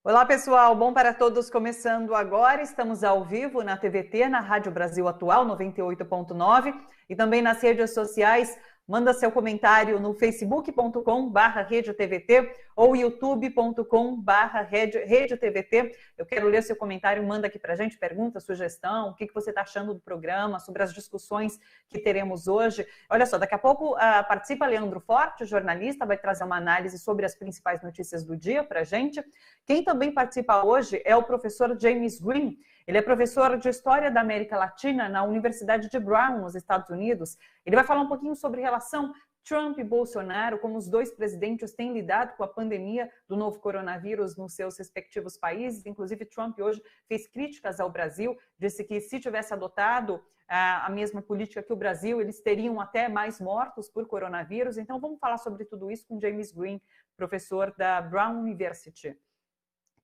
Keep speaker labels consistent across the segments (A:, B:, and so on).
A: Olá, pessoal. Bom para todos. Começando agora, estamos ao vivo na TVT, na Rádio Brasil Atual 98.9 e também nas redes sociais. Manda seu comentário no facebook.com/RedeTVT ou youtube.com/RedeTVT. Eu quero ler seu comentário, manda aqui pra gente, pergunta, sugestão, o que você está achando do programa, sobre as discussões que teremos hoje. Olha só, daqui a pouco participa Leandro Forte, jornalista, vai trazer uma análise sobre as principais notícias do dia pra gente. Quem também participa hoje é o professor James Green. Ele é professor de História da América Latina na Universidade de Brown, nos Estados Unidos. Ele vai falar um pouquinho sobre relação Trump e Bolsonaro, como os dois presidentes têm lidado com a pandemia do novo coronavírus nos seus respectivos países. Inclusive, Trump hoje fez críticas ao Brasil, disse que se tivesse adotado a mesma política que o Brasil, eles teriam até mais mortos por coronavírus. Então, vamos falar sobre tudo isso com James Green, professor da Brown University.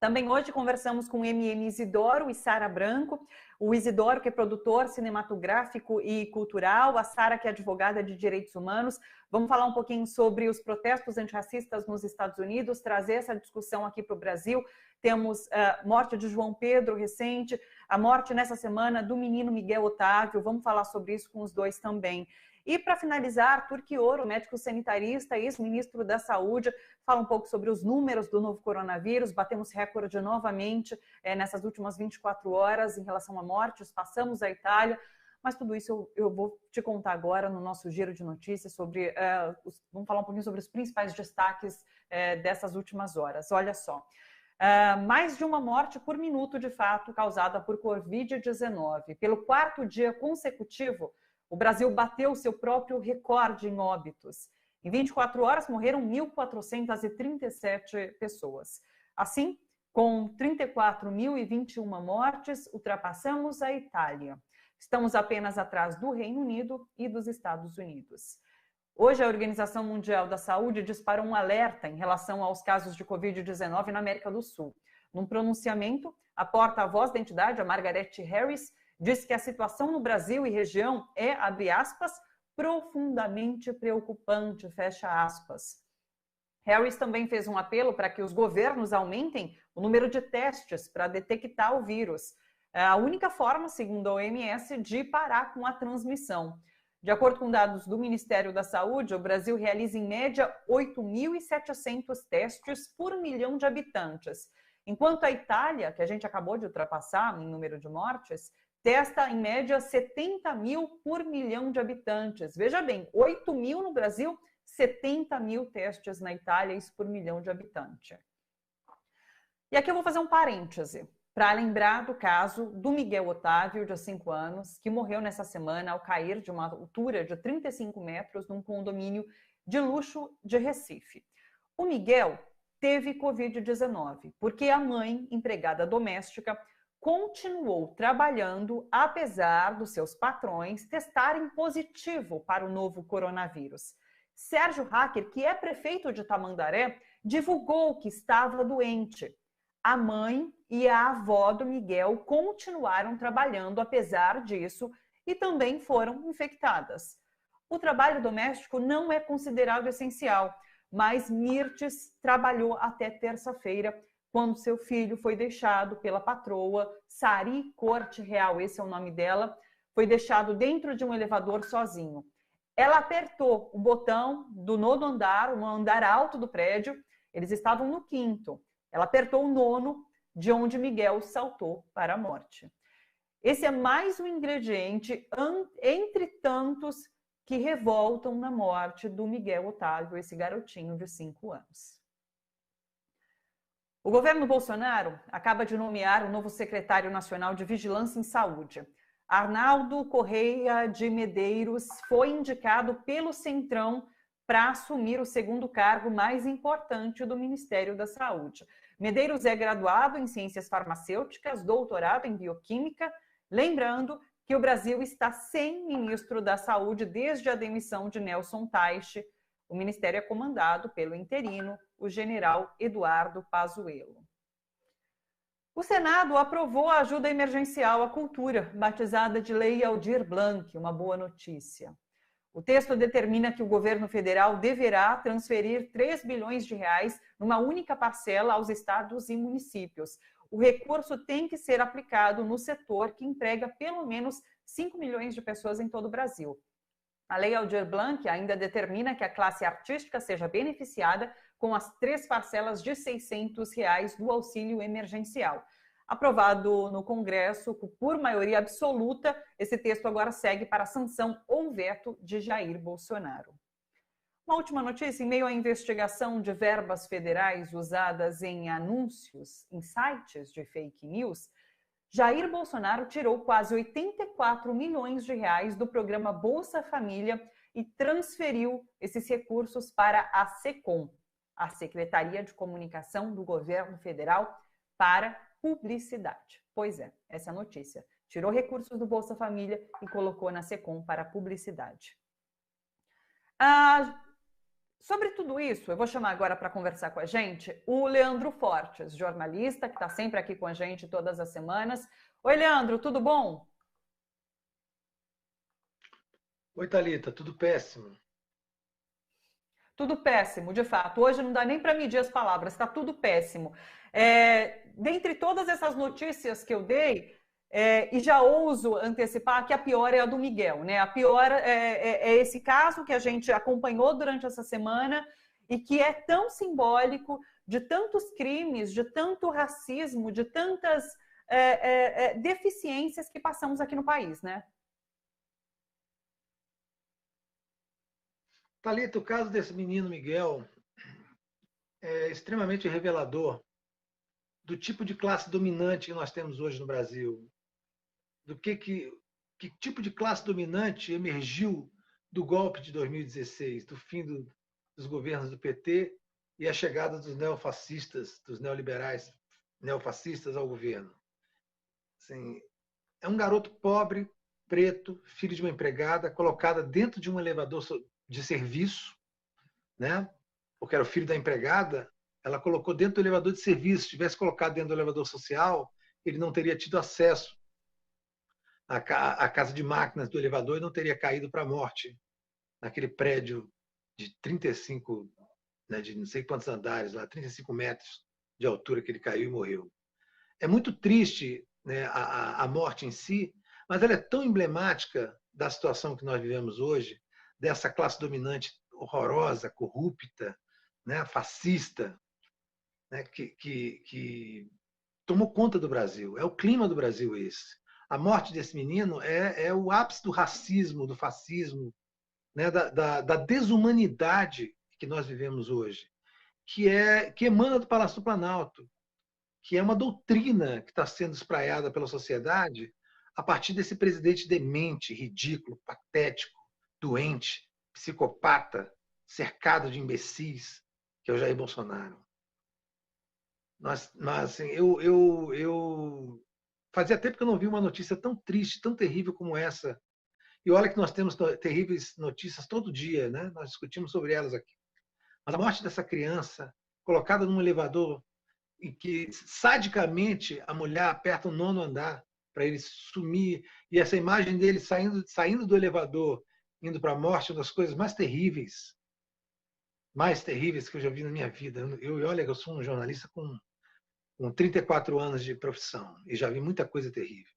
A: Também hoje conversamos com o MM Isidoro e Sara Branco. O Isidoro, que é produtor cinematográfico e cultural, a Sara, que é advogada de direitos humanos. Vamos falar um pouquinho sobre os protestos antirracistas nos Estados Unidos, trazer essa discussão aqui para o Brasil. Temos a morte de João Pedro recente, a morte nessa semana do menino Miguel Otávio. Vamos falar sobre isso com os dois também. E para finalizar, Arthur Quioro, médico sanitarista e ex-ministro da Saúde, fala um pouco sobre os números do novo coronavírus. Batemos recorde novamente nessas últimas 24 horas em relação a mortes, passamos a Itália, mas tudo isso eu vou te contar agora no nosso giro de notícias sobre, vamos falar um pouquinho sobre os principais destaques dessas últimas horas. Olha só, mais de uma morte por minuto, de fato, causada por Covid-19. Pelo quarto dia consecutivo, o Brasil bateu seu próprio recorde em óbitos. Em 24 horas, morreram 1.437 pessoas. Assim, com 34.021 mortes, ultrapassamos a Itália. Estamos apenas atrás do Reino Unido e dos Estados Unidos. Hoje, a Organização Mundial da Saúde disparou um alerta em relação aos casos de Covid-19 na América do Sul. Num pronunciamento, a porta-voz da entidade, a Margaret Harris, disse que a situação no Brasil e região é, abre aspas, profundamente preocupante, fecha aspas. Harris também fez um apelo para que os governos aumentem o número de testes para detectar o vírus. É a única forma, segundo a OMS, de parar com a transmissão. De acordo com dados do Ministério da Saúde, o Brasil realiza em média 8.700 testes por 1 milhão de habitantes. Enquanto a Itália, que a gente acabou de ultrapassar em número de mortes, testa, em média, 70 mil por milhão de habitantes. Veja bem, 8 mil no Brasil, 70 mil testes na Itália, isso por milhão de habitantes. E aqui eu vou fazer um parêntese para lembrar do caso do Miguel Otávio, de 5 anos, que morreu nessa semana ao cair de uma altura de 35 metros num condomínio de luxo de Recife. O Miguel teve Covid-19, porque a mãe, empregada doméstica, continuou trabalhando apesar dos seus patrões testarem positivo para o novo coronavírus. Sérgio Hacker, que é prefeito de Tamandaré, divulgou que estava doente. A mãe e a avó do Miguel continuaram trabalhando apesar disso e também foram infectadas. O trabalho doméstico não é considerado essencial, mas Mirtes trabalhou até terça-feira, quando seu filho foi deixado pela patroa, Sari Corte Real, esse é o nome dela, foi deixado dentro de um elevador sozinho. Ela apertou o botão do nono andar, um andar alto do prédio, eles estavam no 5º. Ela apertou o 9º, de onde Miguel saltou para a morte. Esse é mais um ingrediente entre tantos que revoltam na morte do Miguel Otávio, esse garotinho de 5 anos. O governo Bolsonaro acaba de nomear o novo secretário nacional de Vigilância em Saúde. Arnaldo Correia de Medeiros foi indicado pelo Centrão para assumir o segundo cargo mais importante do Ministério da Saúde. Medeiros é graduado em Ciências Farmacêuticas, doutorado em Bioquímica, lembrando que o Brasil está sem ministro da Saúde desde a demissão de Nelson Teich. O ministério é comandado pelo interino, o general Eduardo Pazuello. O Senado aprovou a ajuda emergencial à cultura, batizada de Lei Aldir Blanc, uma boa notícia. O texto determina que o governo federal deverá transferir 3 bilhões de reais numa única parcela aos estados e municípios. O recurso tem que ser aplicado no setor que emprega pelo menos 5 milhões de pessoas em todo o Brasil. A Lei Aldir Blanc ainda determina que a classe artística seja beneficiada com as 3 parcelas de R$ 600 reais do auxílio emergencial. Aprovado no Congresso por maioria absoluta, esse texto agora segue para a sanção ou veto de Jair Bolsonaro. Uma última notícia: em meio à investigação de verbas federais usadas em anúncios, em sites de fake news, Jair Bolsonaro tirou quase 84 milhões de reais do programa Bolsa Família e transferiu esses recursos para a SECOM, a Secretaria de Comunicação do Governo Federal, para publicidade. Pois é, essa é a notícia. Tirou recursos do Bolsa Família e colocou na SECOM para publicidade. Sobre tudo isso, eu vou chamar agora para conversar com a gente o Leandro Fortes, jornalista que está sempre aqui com a gente todas as semanas. Oi, Leandro, tudo bom?
B: Oi, Thalita, tudo péssimo.
A: Tudo péssimo, de fato. Hoje não dá nem para medir as palavras, está tudo péssimo. Dentre todas essas notícias que eu dei, e já ouso antecipar que a pior é a do Miguel, né? A pior é esse caso que a gente acompanhou durante essa semana e que é tão simbólico de tantos crimes, de tanto racismo, de tantas deficiências que passamos aqui no país, né?
B: Thalita, o caso desse menino Miguel é extremamente revelador do tipo de classe dominante que nós temos hoje no Brasil. Do que tipo de classe dominante emergiu do golpe de 2016, do fim dos governos do PT e a chegada dos neofascistas, dos neoliberais neofascistas ao governo. Assim, é um garoto pobre, preto, filho de uma empregada, colocada dentro de um elevador de serviço, né? Porque era o filho da empregada, ela colocou dentro do elevador de serviço. Se tivesse colocado dentro do elevador social, ele não teria tido acesso à casa de máquinas do elevador e não teria caído para a morte naquele prédio de 35, né, de não sei quantos andares, lá, 35 metros de altura que ele caiu e morreu. É muito triste, né, a morte em si, mas ela é tão emblemática da situação que nós vivemos hoje, dessa classe dominante horrorosa, corrupta, né, fascista, né, que tomou conta do Brasil. É o clima do Brasil esse. A morte desse menino é o ápice do racismo, do fascismo, né, da desumanidade que nós vivemos hoje, que emana do Palácio do Planalto, que é uma doutrina que está sendo espraiada pela sociedade a partir desse presidente demente, ridículo, patético, doente, psicopata, cercado de imbecis, que é o Jair Bolsonaro. Mas assim, eu fazia tempo que eu não vi uma notícia tão triste, tão terrível como essa. E olha que nós temos terríveis notícias todo dia, né? Nós discutimos sobre elas aqui. Mas a morte dessa criança, colocada num elevador em que sadicamente a mulher aperta o 9º andar para ele sumir, e essa imagem dele saindo do elevador, indo para a morte, é uma das coisas mais terríveis que eu já vi na minha vida. Olha que eu sou um jornalista com 34 anos de profissão e já vi muita coisa terrível.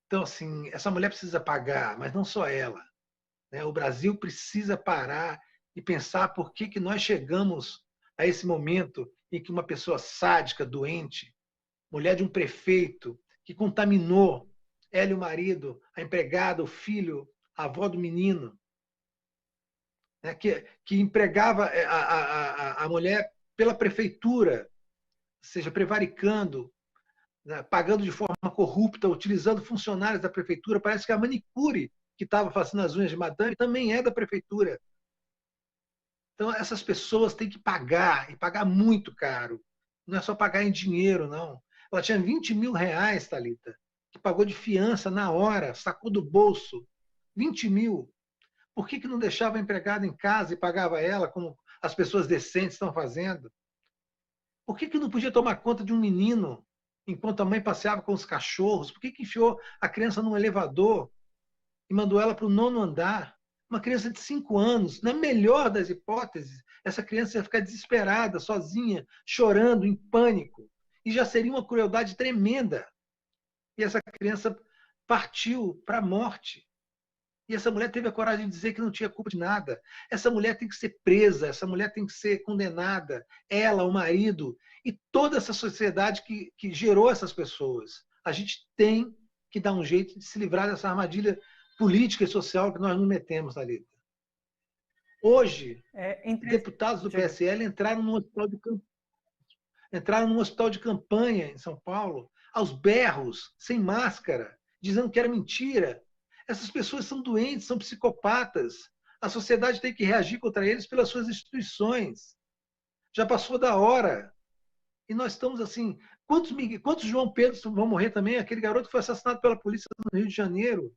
B: Então, assim, essa mulher precisa pagar, mas não só ela, né? O Brasil precisa parar e pensar por que nós chegamos a esse momento em que uma pessoa sádica, doente, mulher de um prefeito, que contaminou ela e o marido, a empregada, o filho, a avó do menino, né? que empregava a mulher pela prefeitura, ou seja, prevaricando, né? Pagando de forma corrupta, utilizando funcionários da prefeitura. Parece que a manicure que estava fazendo as unhas de madame também é da prefeitura. Então, essas pessoas têm que pagar, e pagar muito caro. Não é só pagar em dinheiro, não. Ela tinha 20 mil reais, Thalita, que pagou de fiança na hora, sacou do bolso. 20 mil. Por que não deixava a empregada em casa e pagava ela, como as pessoas decentes estão fazendo? Por que não podia tomar conta de um menino enquanto a mãe passeava com os cachorros? Por que enfiou a criança num elevador e mandou ela para o 9º andar? Uma criança de 5 anos, na melhor das hipóteses, essa criança ia ficar desesperada, sozinha, chorando, em pânico. E já seria uma crueldade tremenda. E essa criança partiu para a morte. E essa mulher teve a coragem de dizer que não tinha culpa de nada. Essa mulher tem que ser presa, essa mulher tem que ser condenada. Ela, o marido e toda essa sociedade que gerou essas pessoas. A gente tem que dar um jeito de se livrar dessa armadilha política e social que nós nos metemos, Thalita. Hoje, deputados do PSL entraram num hospital de campanha em São Paulo, aos berros, sem máscara, dizendo que era mentira. Essas pessoas são doentes, são psicopatas. A sociedade tem que reagir contra eles pelas suas instituições. Já passou da hora. E nós estamos assim... Quantos João Pedro vão morrer também? Aquele garoto que foi assassinado pela polícia no Rio de Janeiro.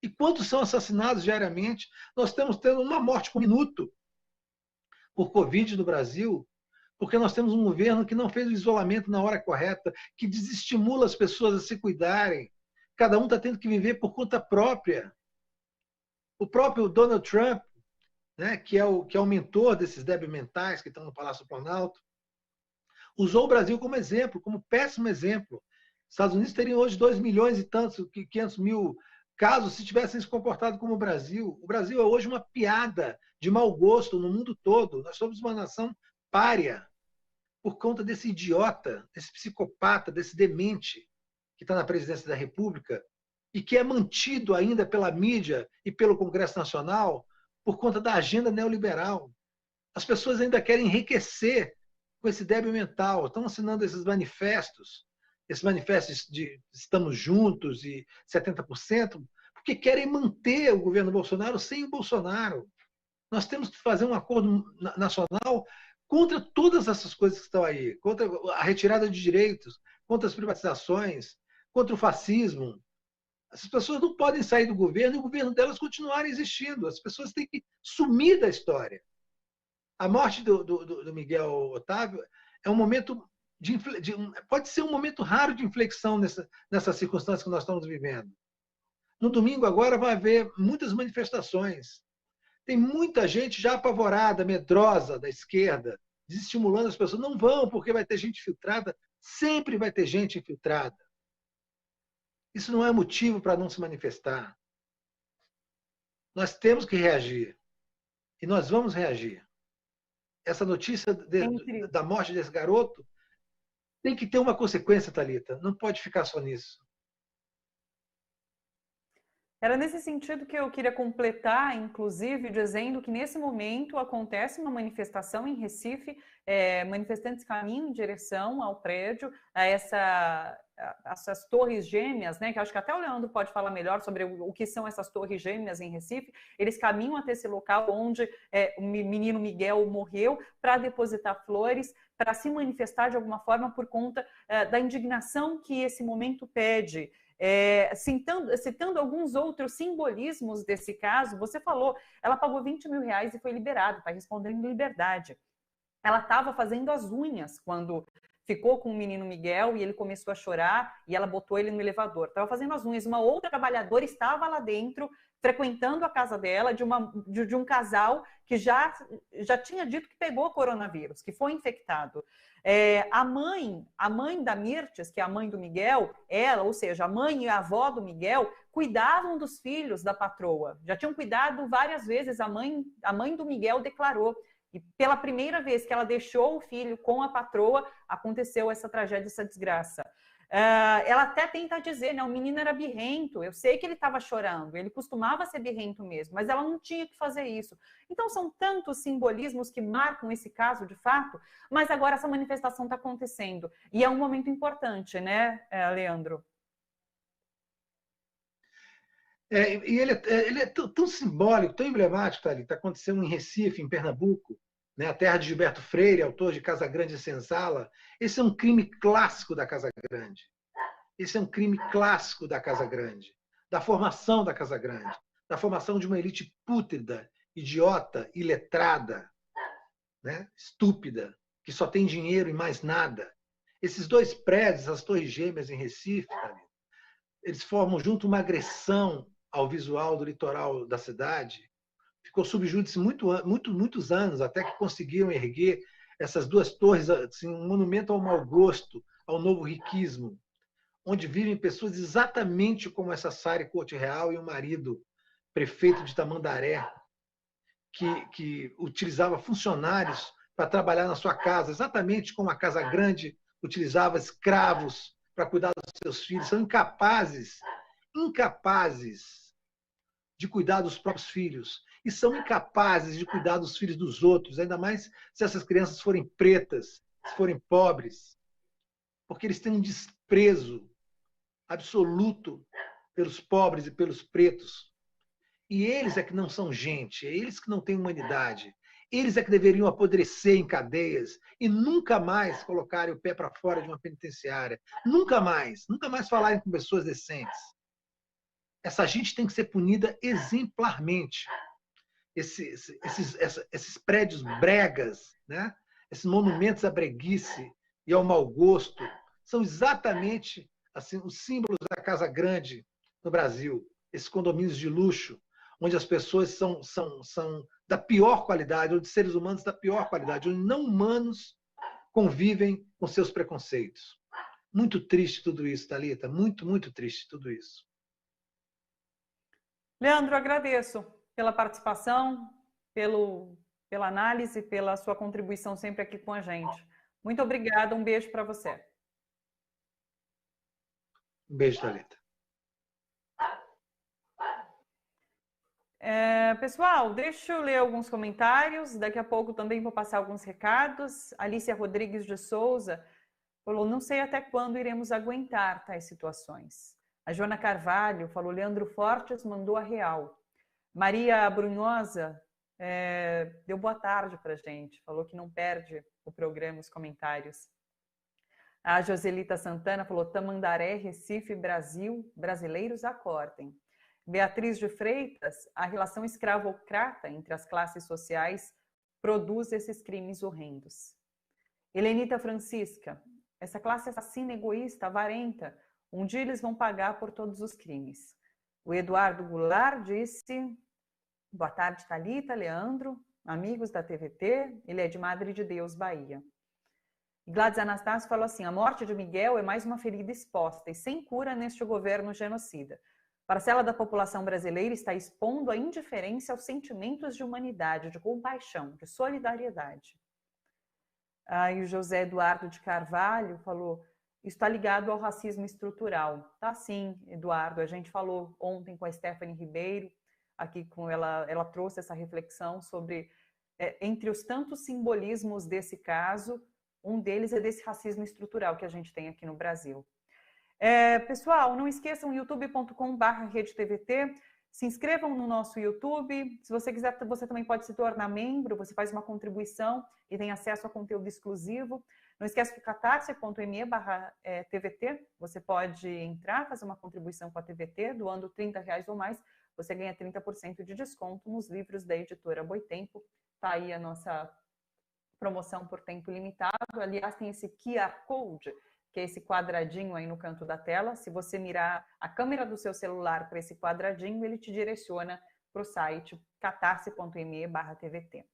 B: E quantos são assassinados diariamente? Nós estamos tendo uma morte por minuto por Covid no Brasil, porque nós temos um governo que não fez o isolamento na hora correta, que desestimula as pessoas a se cuidarem. Cada um está tendo que viver por conta própria. O próprio Donald Trump, né, que é o mentor desses débeis mentais que estão no Palácio do Planalto, usou o Brasil como exemplo, como péssimo exemplo. Os Estados Unidos teriam hoje 2 milhões e tantos, 500 mil casos se tivessem se comportado como o Brasil. O Brasil é hoje uma piada de mau gosto no mundo todo. Nós somos uma nação pária por conta desse idiota, desse psicopata, desse demente que está na presidência da República e que é mantido ainda pela mídia e pelo Congresso Nacional por conta da agenda neoliberal. As pessoas ainda querem enriquecer com esse débil mental, estão assinando esses manifestos de estamos juntos e 70%, porque querem manter o governo Bolsonaro sem o Bolsonaro. Nós temos que fazer um acordo nacional contra todas essas coisas que estão aí, contra a retirada de direitos, contra as privatizações, contra o fascismo. Essas pessoas não podem sair do governo e o governo delas continuar existindo. As pessoas têm que sumir da história. A morte do Miguel Otávio é um momento pode ser um momento raro de inflexão nessa circunstância que nós estamos vivendo. No domingo agora vai haver muitas manifestações. Tem muita gente já apavorada, medrosa da esquerda, desestimulando as pessoas. Não vão, porque vai ter gente infiltrada. Sempre vai ter gente infiltrada. Isso não é motivo para não se manifestar. Nós temos que reagir. E nós vamos reagir. Essa notícia da morte desse garoto tem que ter uma consequência, Thalita. Não pode ficar só nisso.
A: Era nesse sentido que eu queria completar, inclusive, dizendo que nesse momento acontece uma manifestação em Recife, manifestantes caminham em direção ao prédio, a essas torres gêmeas, né, que acho que até o Leandro pode falar melhor sobre o que são essas torres gêmeas em Recife. Eles caminham até esse local onde o menino Miguel morreu para depositar flores, para se manifestar de alguma forma por conta da indignação que esse momento pede. Citando alguns outros simbolismos desse caso, você falou, ela pagou 20 mil reais e foi liberada, está respondendo em liberdade. Ela estava fazendo as unhas quando ficou com o menino Miguel e ele começou a chorar e ela botou ele no elevador. Estava fazendo as unhas. Uma outra trabalhadora estava lá dentro, frequentando a casa dela, de um casal que já tinha dito que pegou coronavírus, que foi infectado. A mãe da Mirtes, que é a mãe do Miguel, ela, ou seja, a mãe e a avó do Miguel, cuidavam dos filhos da patroa. Já tinham cuidado várias vezes, a mãe do Miguel declarou. E pela primeira vez que ela deixou o filho com a patroa, aconteceu essa tragédia, essa desgraça. Ela até tenta dizer, né, o menino era birrento, eu sei que ele estava chorando, ele costumava ser birrento mesmo, mas ela não tinha que fazer isso. Então são tantos simbolismos que marcam esse caso de fato, mas agora essa manifestação está acontecendo. E é um momento importante, né, Leandro?
B: E ele é tão simbólico, tão emblemático, tá ali. Está acontecendo em Recife, em Pernambuco, né, a terra de Gilberto Freire, autor de Casa Grande e Senzala. Esse é um crime clássico da Casa Grande. Esse é um crime clássico da Casa Grande, da formação da Casa Grande, da formação de uma elite pútrida, idiota, iletrada, né, estúpida, que só tem dinheiro e mais nada. Esses 2 prédios, as Torres Gêmeas em Recife, tá ali, eles formam junto uma agressão ao visual do litoral da cidade ficou sob júdice muitos anos, até que conseguiram erguer essas duas torres, assim, um monumento ao mau gosto, ao novo riquismo, onde vivem pessoas exatamente como essa Sari Corte Real e o marido, prefeito de Tamandaré, que utilizava funcionários para trabalhar na sua casa, exatamente como a Casa Grande utilizava escravos para cuidar dos seus filhos. São incapazes de cuidar dos próprios filhos e são incapazes de cuidar dos filhos dos outros, ainda mais se essas crianças forem pretas, se forem pobres, porque eles têm um desprezo absoluto pelos pobres e pelos pretos. E eles é que não são gente, é eles que não têm humanidade. Eles é que deveriam apodrecer em cadeias e nunca mais colocarem o pé para fora de uma penitenciária. Nunca mais falarem com pessoas decentes. Essa gente tem que ser punida exemplarmente. Esses prédios bregas, né? Esses monumentos à breguice e ao mau gosto, são exatamente assim, os símbolos da Casa Grande no Brasil. Esses condomínios de luxo, onde as pessoas são da pior qualidade, onde seres humanos da pior qualidade, onde não humanos convivem com seus preconceitos. Muito triste tudo isso, Thalita, muito, muito triste tudo isso.
A: Leandro, agradeço pela participação, pela análise, pela sua contribuição sempre aqui com a gente. Muito obrigada, um beijo para você.
B: Um beijo, Thalita.
A: Pessoal, deixa eu ler alguns comentários, daqui a pouco também vou passar alguns recados. Alicia Rodrigues de Souza falou, não sei até quando iremos aguentar tais situações. A Joana Carvalho falou, Leandro Fortes mandou a real. Maria Brunhosa deu boa tarde para a gente, falou que não perde o programa, os comentários. A Joselita Santana falou, Tamandaré, Recife, Brasil, brasileiros acordem. Beatriz de Freitas, a relação escravocrata entre as classes sociais produz esses crimes horrendos. Helenita Francisca, essa classe assassina, egoísta, avarenta, um dia eles vão pagar por todos os crimes. O Eduardo Goulart disse, boa tarde, Thalita, Leandro, amigos da TVT, ele é de Madre de Deus, Bahia. E Gladys Anastácio falou assim, a morte de Miguel é mais uma ferida exposta e sem cura neste governo genocida. Parcela da população brasileira está expondo a indiferença aos sentimentos de humanidade, de compaixão, de solidariedade. Aí o José Eduardo de Carvalho falou, isso está ligado ao racismo estrutural. Tá sim, Eduardo, a gente falou ontem com a Stephanie Ribeiro, aqui com ela trouxe essa reflexão sobre, entre os tantos simbolismos desse caso, um deles é desse racismo estrutural que a gente tem aqui no Brasil. Pessoal, não esqueçam youtube.com/redetvt, se inscrevam no nosso YouTube, se você quiser, você também pode se tornar membro, você faz uma contribuição e tem acesso a conteúdo exclusivo. Não esqueça que catarse.me/tvt, você pode entrar, fazer uma contribuição com a TVT, doando R$30 ou mais, você ganha 30% de desconto nos livros da editora Boitempo. Está aí a nossa promoção por tempo limitado. Aliás, tem esse QR Code, que é esse quadradinho aí no canto da tela. Se você mirar a câmera do seu celular para esse quadradinho, ele te direciona para o site catarse.me/tvt.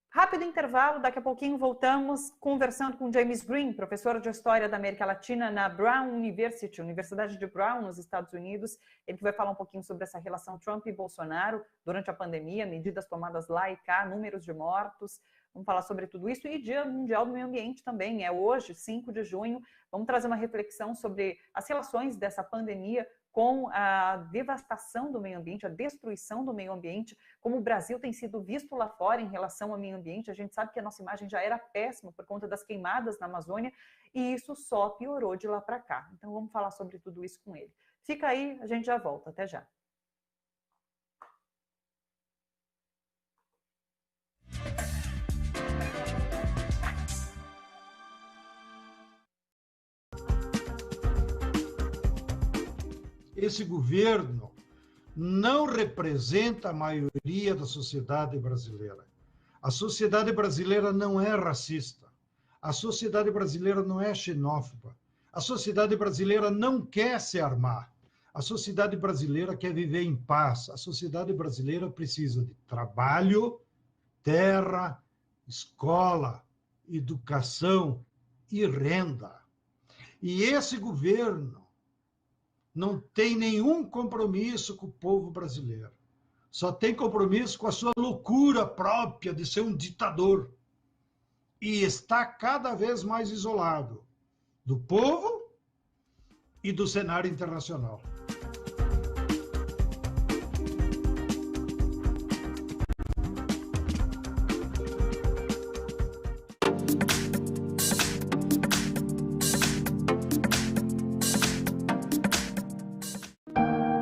A: Rápido intervalo, daqui a pouquinho voltamos conversando com James Green, professor de História da América Latina na Brown University, Universidade de Brown, nos Estados Unidos. Ele que vai falar um pouquinho sobre essa relação Trump e Bolsonaro durante a pandemia, medidas tomadas lá e cá, números de mortos. Vamos falar sobre tudo isso e Dia Mundial do Meio Ambiente também, é hoje, 5 de junho. Vamos trazer uma reflexão sobre as relações dessa pandemia com a devastação do meio ambiente, a destruição do meio ambiente, como o Brasil tem sido visto lá fora em relação ao meio ambiente. A gente sabe que a nossa imagem já era péssima por conta das queimadas na Amazônia e isso só piorou de lá para cá. Então vamos falar sobre tudo isso com ele. Fica aí, a gente já volta. Até já.
C: Esse governo não representa a maioria da sociedade brasileira. A sociedade brasileira não é racista. A sociedade brasileira não é xenófoba. A sociedade brasileira não quer se armar. A sociedade brasileira quer viver em paz. A sociedade brasileira precisa de trabalho, terra, escola, educação e renda. E esse governo não tem nenhum compromisso com o povo brasileiro. Só tem compromisso com a sua loucura própria de ser um ditador. E está cada vez mais isolado do povo e do cenário internacional.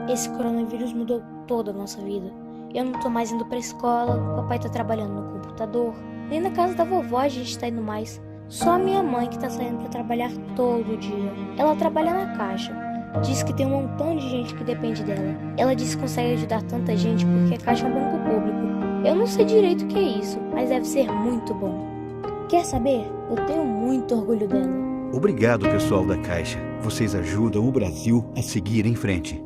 D: Esse coronavírus mudou toda a nossa vida. Eu não tô mais indo pra escola, papai tá trabalhando no computador, nem na casa da vovó a gente tá indo mais. Só a minha mãe que tá saindo pra trabalhar todo dia. Ela trabalha na Caixa. Diz que tem um montão de gente que depende dela. Ela diz que consegue ajudar tanta gente porque a Caixa é um banco público. Eu não sei direito o que é isso, mas deve ser muito bom. Quer saber? Eu tenho muito orgulho dela.
E: Obrigado, pessoal da Caixa. Vocês ajudam o Brasil a seguir em frente.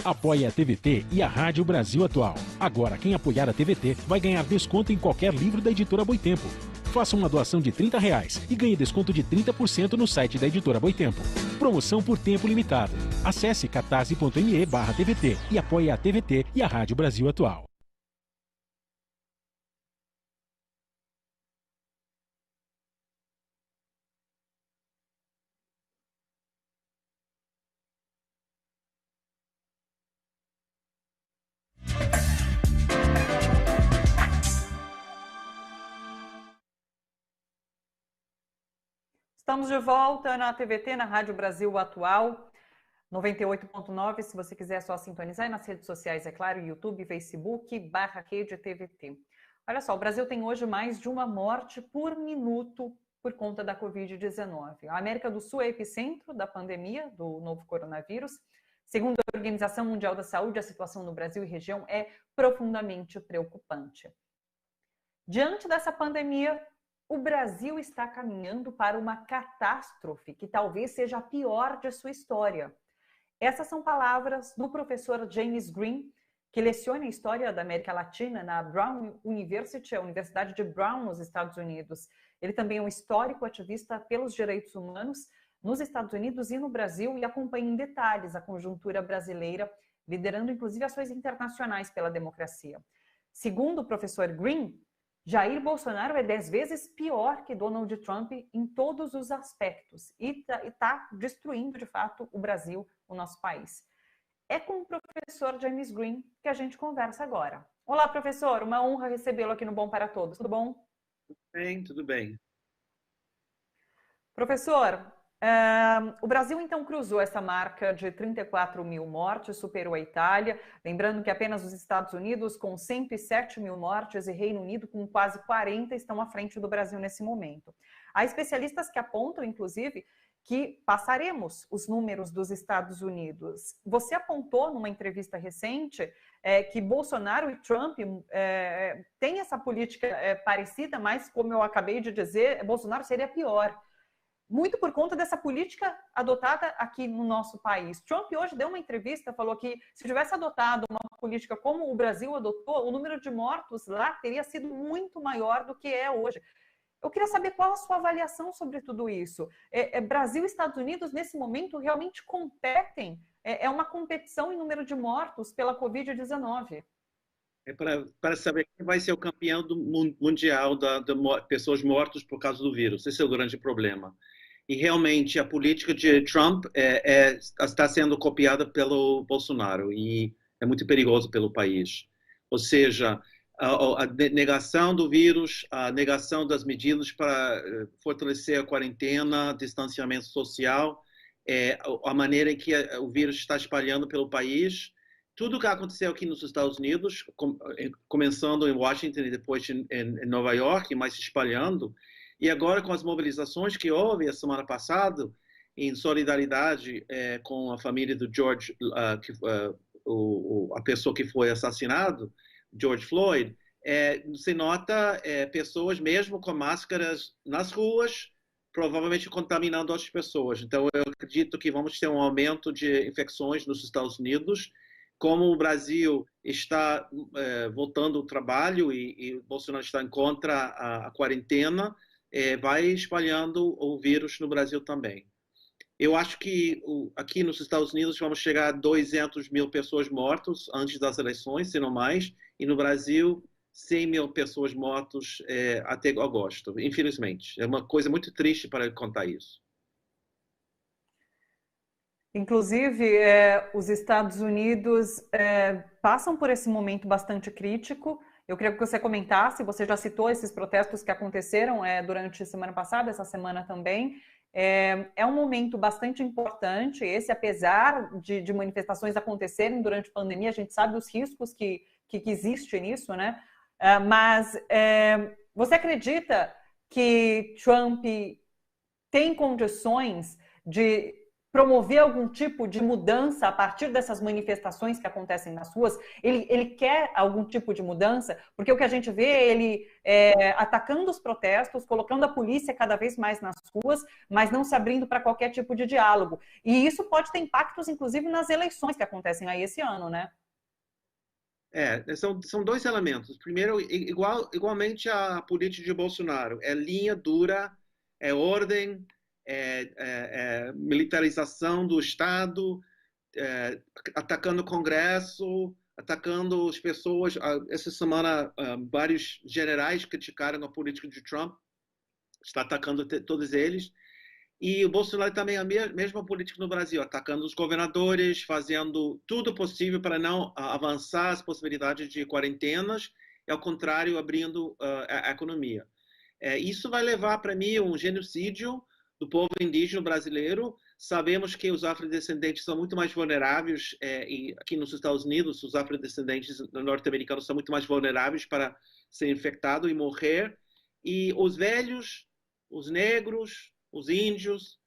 F: Apoie a TVT e a Rádio Brasil Atual. Agora, quem apoiar a TVT vai ganhar desconto em qualquer livro da Editora Boitempo. Faça uma doação de R$ 30 e ganhe desconto de 30% no site da Editora Boitempo. Promoção por tempo limitado. Acesse catarse.me/TVT e apoie a TVT e a Rádio Brasil Atual.
A: Estamos de volta na TVT, na Rádio Brasil Atual, 98.9, se você quiser só sintonizar, e nas redes sociais, é claro, YouTube, Facebook, /Rede TVT. Olha só, o Brasil tem hoje mais de uma morte por minuto por conta da Covid-19. A América do Sul é epicentro da pandemia do novo coronavírus. Segundo a Organização Mundial da Saúde, a situação no Brasil e região é profundamente preocupante. Diante dessa pandemia, o Brasil está caminhando para uma catástrofe que talvez seja a pior de sua história. Essas são palavras do professor James Green, que leciona a história da América Latina na Brown University, a Universidade de Brown, nos Estados Unidos. Ele também é um histórico ativista pelos direitos humanos nos Estados Unidos e no Brasil e acompanha em detalhes a conjuntura brasileira, liderando inclusive ações internacionais pela democracia. Segundo o professor Green, Jair Bolsonaro é 10 vezes pior que Donald Trump em todos os aspectos e está destruindo, de fato, o Brasil, o nosso país. É com o professor James Green que a gente conversa agora. Olá, professor, uma honra recebê-lo aqui no Bom para Todos. Tudo bom?
G: Bem, tudo bem.
A: Professor, o Brasil então cruzou essa marca de 34 mil mortes, superou a Itália, lembrando que apenas os Estados Unidos com 107 mil mortes e Reino Unido com quase 40 estão à frente do Brasil nesse momento. Há especialistas que apontam, inclusive, que passaremos os números dos Estados Unidos. Você apontou numa entrevista recente que Bolsonaro e Trump têm essa política parecida, mas, como eu acabei de dizer, Bolsonaro seria pior. Muito por conta dessa política adotada aqui no nosso país. Trump hoje deu uma entrevista, falou que se tivesse adotado uma política como o Brasil adotou, o número de mortos lá teria sido muito maior do que é hoje. Eu queria saber qual a sua avaliação sobre tudo isso. Brasil e Estados Unidos, nesse momento, realmente competem? É uma competição em número de mortos pela Covid-19.
G: É para saber quem vai ser o campeão do mundial de pessoas mortas por causa do vírus. Esse é o grande problema. E realmente a política de Trump está sendo copiada pelo Bolsonaro e é muito perigoso pelo país. Ou seja, a negação do vírus, a negação das medidas para fortalecer a quarentena, distanciamento social, a maneira em que o vírus está espalhando pelo país. Tudo o que aconteceu aqui nos Estados Unidos, começando em Washington e depois em Nova York, mas se espalhando, e agora com as mobilizações que houve a semana passada, em solidariedade com a família do George a pessoa que foi assassinado, George Floyd, se nota pessoas mesmo com máscaras nas ruas, provavelmente contaminando outras pessoas. Então, eu acredito que vamos ter um aumento de infecções nos Estados Unidos. Como o Brasil está voltando ao trabalho e Bolsonaro está contra a quarentena, vai espalhando o vírus no Brasil também. Eu acho que aqui nos Estados Unidos vamos chegar a 200 mil pessoas mortas antes das eleições, se não mais, e no Brasil 100 mil pessoas mortas até agosto, infelizmente. É uma coisa muito triste para contar isso.
A: Inclusive, os Estados Unidos passam por esse momento bastante crítico. Eu queria que você comentasse, você já citou esses protestos que aconteceram durante a semana passada, essa semana também. É um momento bastante importante, esse, apesar de manifestações acontecerem durante a pandemia, a gente sabe os riscos que existe nisso, né? Mas você acredita que Trump tem condições de promover algum tipo de mudança a partir dessas manifestações que acontecem nas ruas? Ele quer algum tipo de mudança? Porque o que a gente vê é ele atacando os protestos, colocando a polícia cada vez mais nas ruas, mas não se abrindo para qualquer tipo de diálogo. E isso pode ter impactos, inclusive, nas eleições que acontecem aí esse ano, né?
G: São dois elementos. Primeiro, igualmente a política de Bolsonaro, é linha dura, é ordem, militarização do Estado, atacando o Congresso, atacando as pessoas. Essa semana, vários generais criticaram a política de Trump, está atacando todos eles. E o Bolsonaro também é a mesma política no Brasil, atacando os governadores, fazendo tudo possível para não avançar as possibilidades de quarentenas, e, ao contrário, abrindo a economia. Isso vai levar, para mim, um genocídio do povo indígena brasileiro. Sabemos que os afrodescendentes são muito mais vulneráveis, e aqui nos Estados Unidos, os afrodescendentes norte-americanos são muito mais vulneráveis para ser infectados e morrer. E os velhos, os negros, os índios,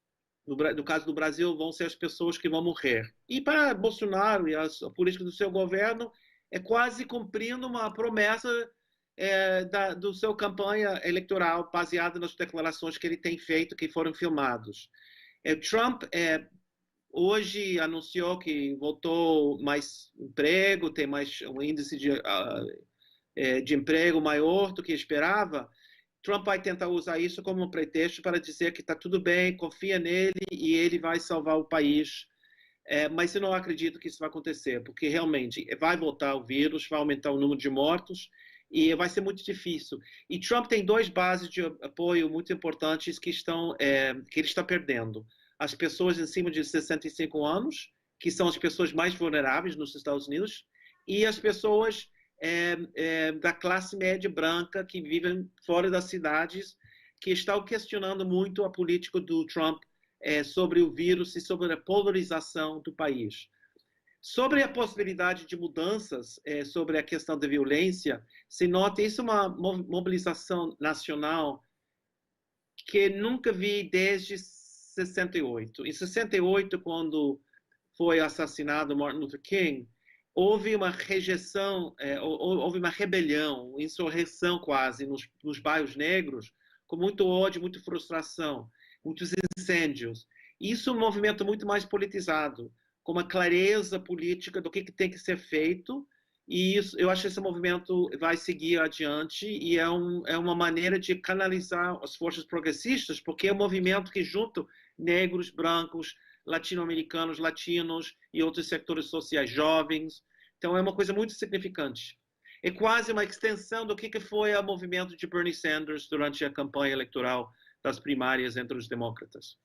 G: no caso do Brasil, vão ser as pessoas que vão morrer. E para Bolsonaro e a política do seu governo, é quase cumprindo uma promessa do seu campanha eleitoral, baseada nas declarações que ele tem feito, que foram filmados. Trump hoje anunciou que voltou mais emprego, tem mais um índice de emprego maior do que esperava. Trump vai tentar usar isso como um pretexto para dizer que está tudo bem, confia nele e ele vai salvar o país. Mas eu não acredito que isso vai acontecer, porque realmente vai voltar o vírus, vai aumentar o número de mortos e vai ser muito difícil. E Trump tem duas bases de apoio muito importantes que ele está perdendo. As pessoas acima de 65 anos, que são as pessoas mais vulneráveis nos Estados Unidos, e as pessoas da classe média branca que vivem fora das cidades, que estão questionando muito a política do Trump sobre o vírus e sobre a polarização do país. Sobre a possibilidade de mudanças, sobre a questão da violência, se nota isso é uma mobilização nacional que nunca vi desde 68. Em 68, quando foi assassinado Martin Luther King, houve uma rejeição, houve uma rebelião, insurreição quase nos bairros negros, com muito ódio, muita frustração, muitos incêndios. Isso é um movimento muito mais politizado, com uma clareza política do que tem que ser feito, e isso, eu acho que esse movimento vai seguir adiante, e é uma maneira de canalizar as forças progressistas, porque é um movimento que junta negros, brancos, latino-americanos, latinos e outros setores sociais jovens. Então, é uma coisa muito significante. É quase uma extensão do que foi o movimento de Bernie Sanders durante a campanha eleitoral das primárias entre os demócratas.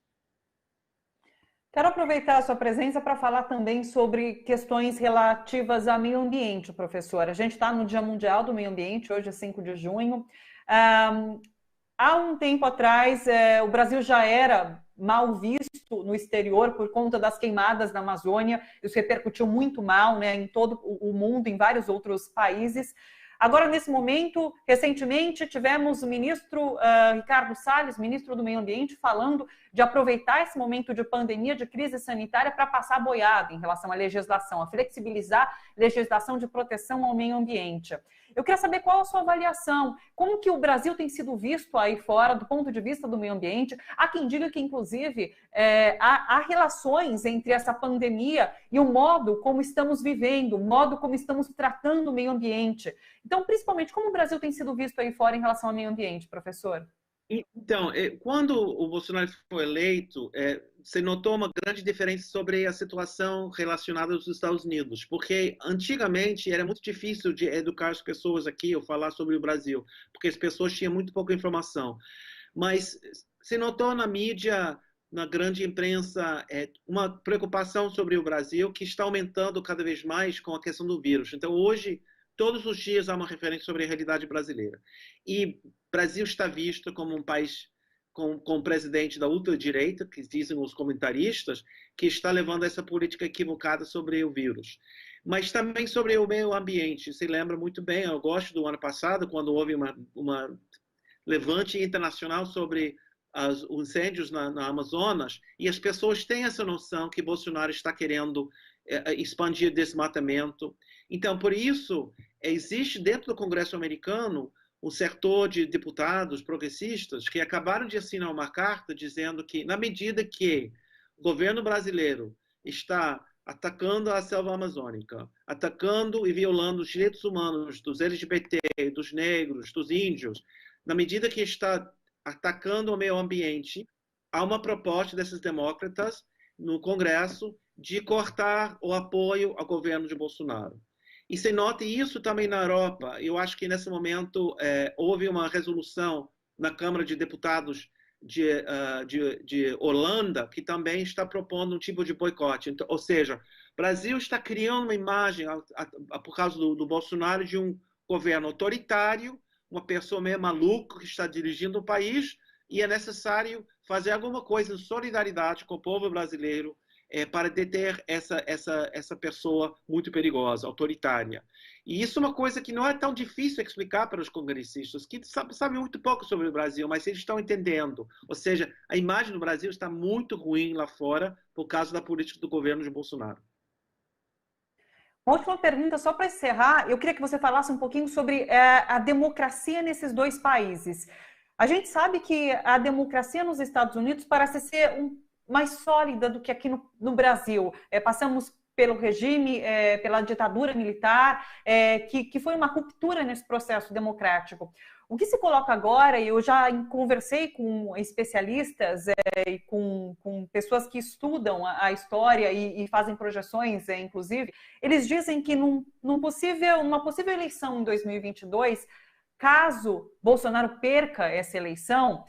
A: Quero aproveitar a sua presença para falar também sobre questões relativas ao meio ambiente, professora. A gente está no Dia Mundial do Meio Ambiente, hoje é 5 de junho. Há um tempo atrás, o Brasil já era mal visto no exterior por conta das queimadas na Amazônia. Isso repercutiu muito mal, né, em todo o mundo, em vários outros países. Agora, nesse momento, recentemente, tivemos o ministro Ricardo Salles, ministro do Meio Ambiente, falando de aproveitar esse momento de pandemia, de crise sanitária, para passar boiada em relação à legislação, a flexibilizar a legislação de proteção ao meio ambiente. Eu queria saber qual a sua avaliação, como que o Brasil tem sido visto aí fora, do ponto de vista do meio ambiente. Há quem diga que, inclusive, há relações entre essa pandemia e o modo como estamos vivendo, o modo como estamos tratando o meio ambiente. Então, principalmente, como o Brasil tem sido visto aí fora em relação ao meio ambiente, professor?
G: Então, quando o Bolsonaro foi eleito, você notou uma grande diferença sobre a situação relacionada aos Estados Unidos, porque antigamente era muito difícil de educar as pessoas aqui ou falar sobre o Brasil, porque as pessoas tinham muito pouca informação. Mas você notou na mídia, na grande imprensa, uma preocupação sobre o Brasil que está aumentando cada vez mais com a questão do vírus. Então, hoje, todos os dias há uma referência sobre a realidade brasileira. E o Brasil está visto como um país com um presidente da ultradireita, que dizem os comentaristas, que está levando essa política equivocada sobre o vírus. Mas também sobre o meio ambiente. Se lembra muito bem, eu gosto do ano passado, quando houve uma levante internacional sobre os incêndios na Amazonas, e as pessoas têm essa noção que Bolsonaro está querendo expandir desmatamento. Então, por isso, existe dentro do Congresso americano um setor de deputados progressistas que acabaram de assinar uma carta dizendo que, na medida que o governo brasileiro está atacando a selva amazônica, atacando e violando os direitos humanos dos LGBT, dos negros, dos índios, na medida que está atacando o meio ambiente, há uma proposta desses demócratas no Congresso de cortar o apoio ao governo de Bolsonaro. E se nota isso também na Europa. Eu acho que nesse momento houve uma resolução na Câmara de Deputados de Holanda que também está propondo um tipo de boicote. Então, ou seja, o Brasil está criando uma imagem, por causa do Bolsonaro, de um governo autoritário, uma pessoa meio maluca que está dirigindo o país, e é necessário fazer alguma coisa em solidariedade com o povo brasileiro para deter essa pessoa muito perigosa, autoritária. E isso é uma coisa que não é tão difícil explicar para os congressistas, que sabem muito pouco sobre o Brasil, mas eles estão entendendo. Ou seja, a imagem do Brasil está muito ruim lá fora por causa da política do governo de Bolsonaro.
A: Uma última pergunta, só para encerrar, eu queria que você falasse um pouquinho sobre a democracia nesses dois países. A gente sabe que a democracia nos Estados Unidos parece ser mais sólida do que aqui no Brasil. Passamos pelo regime, pela ditadura militar, que foi uma ruptura nesse processo democrático. O que se coloca agora, e eu já conversei com especialistas e com pessoas que estudam a história e fazem projeções, inclusive, eles dizem que numa possível eleição em 2022, caso Bolsonaro perca essa eleição,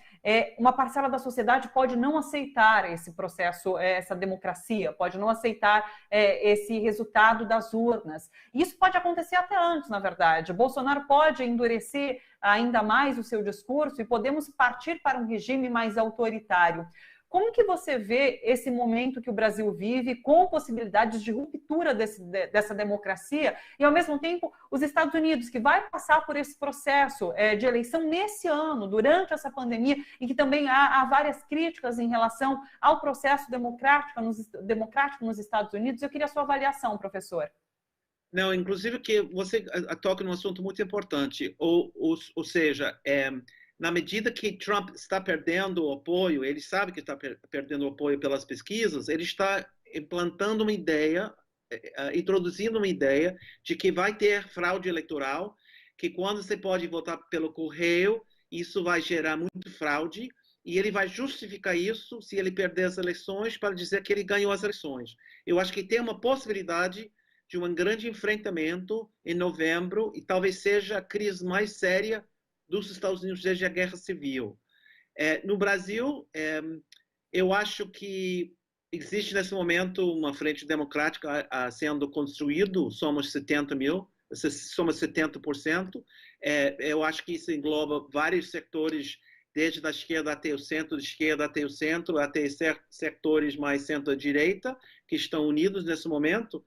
A: uma parcela da sociedade pode não aceitar esse processo, essa democracia, pode não aceitar esse resultado das urnas. E isso pode acontecer até antes, na verdade. Bolsonaro pode endurecer ainda mais o seu discurso e podemos partir para um regime mais autoritário. Como que você vê esse momento que o Brasil vive com possibilidades de ruptura dessa democracia e, ao mesmo tempo, os Estados Unidos, que vai passar por esse processo de eleição nesse ano, durante essa pandemia, e que também há várias críticas em relação ao processo democrático nos Estados Unidos? Eu queria a sua avaliação, professor.
G: Não, inclusive que você toca num assunto muito importante, ou seja, na medida que Trump está perdendo o apoio, ele sabe que está perdendo o apoio pelas pesquisas, ele está implantando uma ideia, introduzindo uma ideia de que vai ter fraude eleitoral, que quando você pode votar pelo correio, isso vai gerar muito fraude, e ele vai justificar isso se ele perder as eleições para dizer que ele ganhou as eleições. Eu acho que tem uma possibilidade de um grande enfrentamento em novembro, e talvez seja a crise mais séria dos Estados Unidos desde a Guerra Civil. No Brasil, eu acho que existe nesse momento uma frente democrática sendo construído, somos 70%. Eu acho que isso engloba vários setores, desde a esquerda até o centro, de esquerda até o centro, até setores mais centro-direita, que estão unidos nesse momento.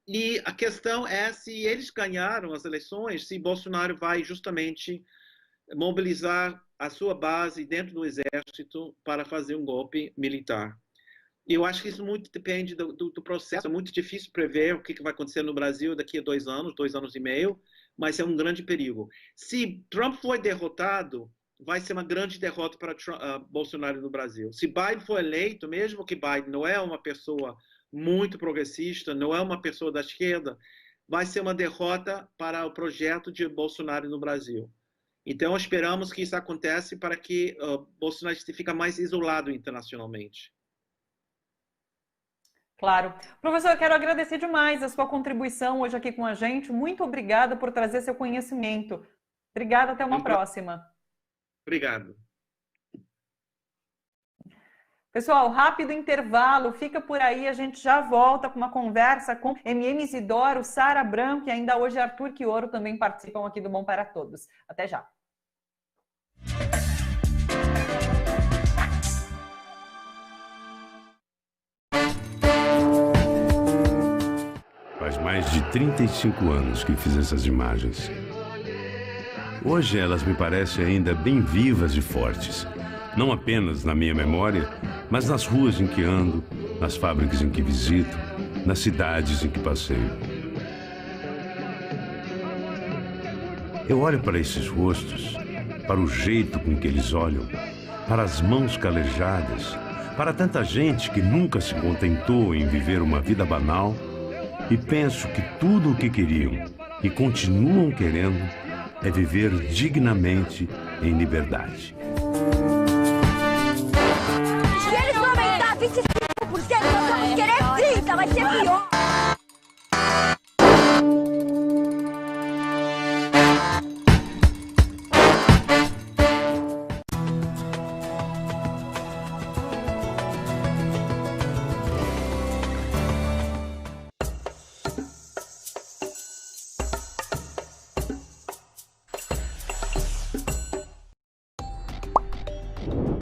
G: E a questão é se eles ganharam as eleições, se Bolsonaro vai justamente mobilizar a sua base dentro do exército para fazer um golpe militar. E eu acho que isso muito depende do processo. É muito difícil prever o que vai acontecer no Brasil daqui a 2 anos e meio, mas é um grande perigo. Se Trump for derrotado, vai ser uma grande derrota para Bolsonaro no Brasil. Se Biden for eleito, mesmo que Biden não é uma pessoa muito progressista, não é uma pessoa da esquerda, vai ser uma derrota para o projeto de Bolsonaro no Brasil. Então, esperamos que isso aconteça para que Bolsonaro fique mais isolado internacionalmente.
A: Claro. Professor, quero agradecer demais a sua contribuição hoje aqui com a gente. Muito obrigada por trazer seu conhecimento. Obrigada, até uma próxima.
G: Obrigado.
A: Pessoal, rápido intervalo, fica por aí, a gente já volta com uma conversa com MM Isidoro, Sara Branco e ainda hoje Arthur Quioro também participam aqui do Bom para Todos. Até já.
H: Faz mais de 35 anos que fiz essas imagens. Hoje elas me parecem ainda bem vivas e fortes. Não apenas na minha memória, mas nas ruas em que ando, nas fábricas em que visito, nas cidades em que passeio. Eu olho para esses rostos, para o jeito com que eles olham, para as mãos calejadas, para tanta gente que nunca se contentou em viver uma vida banal, e penso que tudo o que queriam e continuam querendo é viver dignamente em liberdade.
I: Se eles vão aumentar 25%, nós vamos querer 30%, vai ser pior.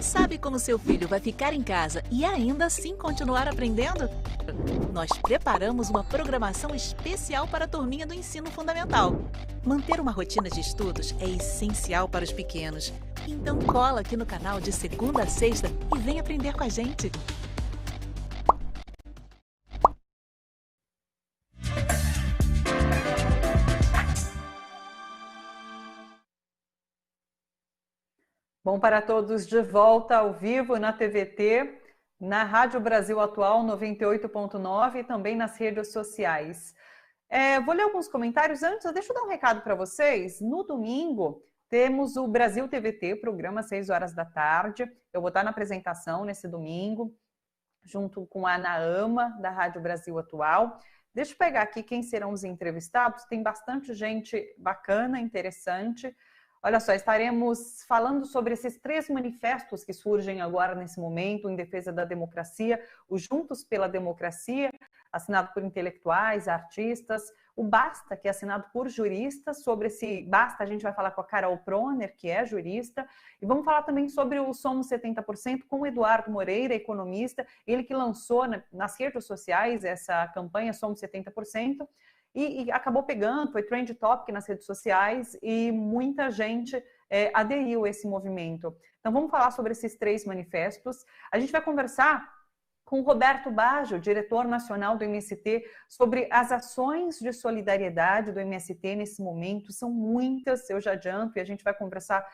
J: Sabe como seu filho vai ficar em casa e ainda assim continuar aprendendo? Nós preparamos uma programação especial para a turminha do ensino fundamental. Manter uma rotina de estudos é essencial para os pequenos. Então cola aqui no canal de segunda a sexta e vem aprender com a gente.
A: Bom para todos, de volta ao vivo na TVT, na Rádio Brasil Atual 98.9 e também nas redes sociais. Vou ler alguns comentários antes, deixa eu dar um recado para vocês. No domingo temos o Brasil TVT, programa às 6 horas da tarde. Eu vou estar na apresentação nesse domingo, junto com a Ana Ama, da Rádio Brasil Atual. Deixa eu pegar aqui quem serão os entrevistados. Tem bastante gente bacana, interessante. Olha só, estaremos falando sobre esses 3 manifestos que surgem agora nesse momento em defesa da democracia, o Juntos pela Democracia, assinado por intelectuais, artistas, o Basta, que é assinado por juristas. Sobre esse Basta a gente vai falar com a Carol Proner, que é jurista, e vamos falar também sobre o Somos 70% com o Eduardo Moreira, economista, ele que lançou nas redes sociais essa campanha Somos 70%, e acabou pegando, foi trend topic nas redes sociais e muita gente aderiu a esse movimento. Então vamos falar sobre esses 3 manifestos. A gente vai conversar com o Roberto Baggio, diretor nacional do MST, sobre as ações de solidariedade do MST nesse momento. São muitas, eu já adianto, e a gente vai conversar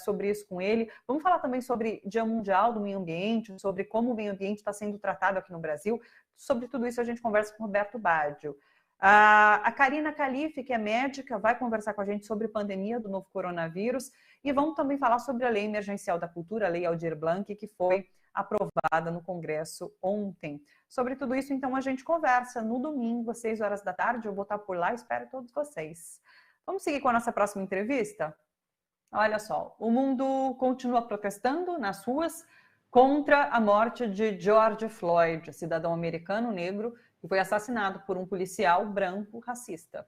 A: sobre isso com ele. Vamos falar também sobre Dia Mundial do Meio Ambiente, sobre como o meio ambiente está sendo tratado aqui no Brasil. Sobre tudo isso a gente conversa com o Roberto Baggio. A Karina Calife, que é médica, vai conversar com a gente sobre a pandemia do novo coronavírus e vamos também falar sobre a Lei Emergencial da Cultura, a Lei Aldir Blanc, que foi aprovada no Congresso ontem. Sobre tudo isso, então, a gente conversa no domingo, às 6 horas da tarde. Eu vou estar por lá, espero todos vocês. Vamos seguir com a nossa próxima entrevista? Olha só, o mundo continua protestando nas ruas contra a morte de George Floyd, cidadão americano negro, que foi assassinado por um policial branco racista.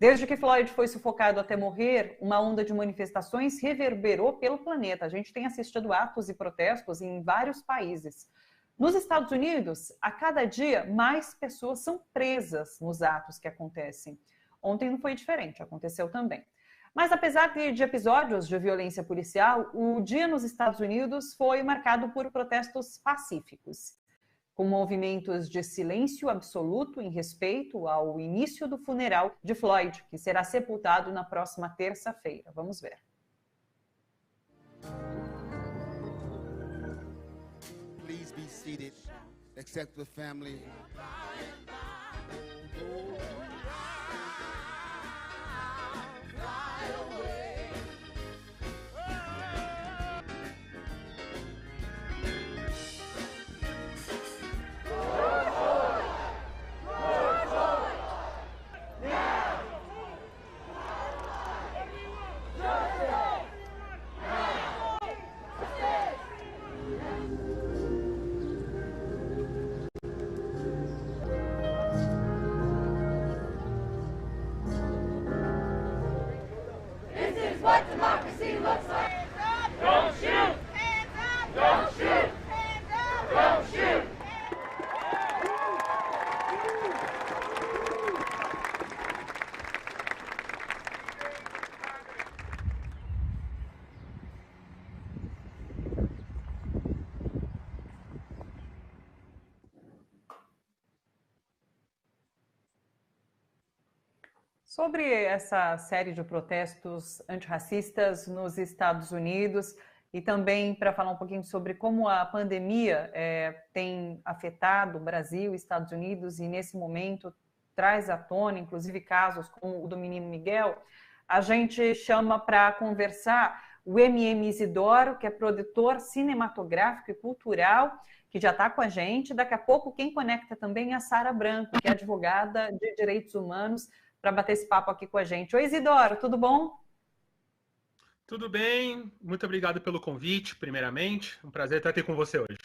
A: Desde que Floyd foi sufocado até morrer, uma onda de manifestações reverberou pelo planeta. A gente tem assistido atos e protestos em vários países. Nos Estados Unidos, a cada dia, mais pessoas são presas nos atos que acontecem. Ontem não foi diferente, aconteceu também. Mas apesar de episódios de violência policial, o dia nos Estados Unidos foi marcado por protestos pacíficos, com movimentos de silêncio absoluto em respeito ao início do funeral de Floyd, que será sepultado na próxima terça-feira. Vamos ver.
K: Please be seated. Accept the family.
I: What democracy looks like. Don't shoot! Hands up! Don't shoot! Hands up! Don't shoot!
A: Sobre essa série de protestos antirracistas nos Estados Unidos e também para falar um pouquinho sobre como a pandemia tem afetado o Brasil e Estados Unidos e nesse momento traz à tona, inclusive casos como o do menino Miguel, a gente chama para conversar o M.M. Isidoro, que é produtor cinematográfico e cultural, que já está com a gente. Daqui a pouco quem conecta também é a Sara Branco, que é advogada de direitos humanos, para bater esse papo aqui com a gente. Oi, Isidoro, tudo bom?
L: Tudo bem, muito obrigado pelo convite, primeiramente. Um prazer estar aqui com você hoje.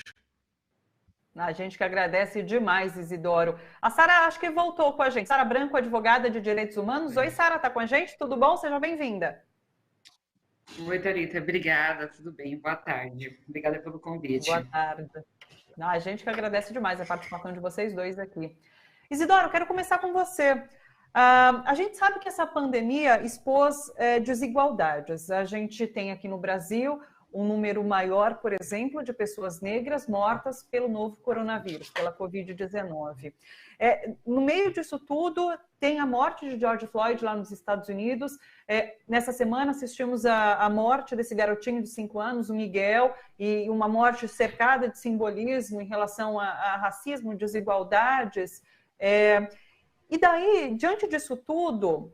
A: A gente que agradece demais, Isidoro. A Sara acho que voltou com a gente. Sara Branco, advogada de direitos humanos. Oi, Sara, está com a gente? Tudo bom? Seja bem-vinda.
M: Oi, Thalita, obrigada, tudo bem? Boa tarde. Obrigada pelo convite.
A: Boa tarde. A gente que agradece demais a participação de vocês dois aqui. Isidoro, quero começar com você. A gente sabe que essa pandemia expôs desigualdades. A gente tem aqui no Brasil um número maior, por exemplo, de pessoas negras mortas pelo novo coronavírus, pela Covid-19. No meio disso tudo, tem a morte de George Floyd lá nos Estados Unidos. Nessa semana assistimos a morte desse garotinho de 5 anos, o Miguel, e uma morte cercada de simbolismo em relação a racismo, desigualdades. E daí, diante disso tudo,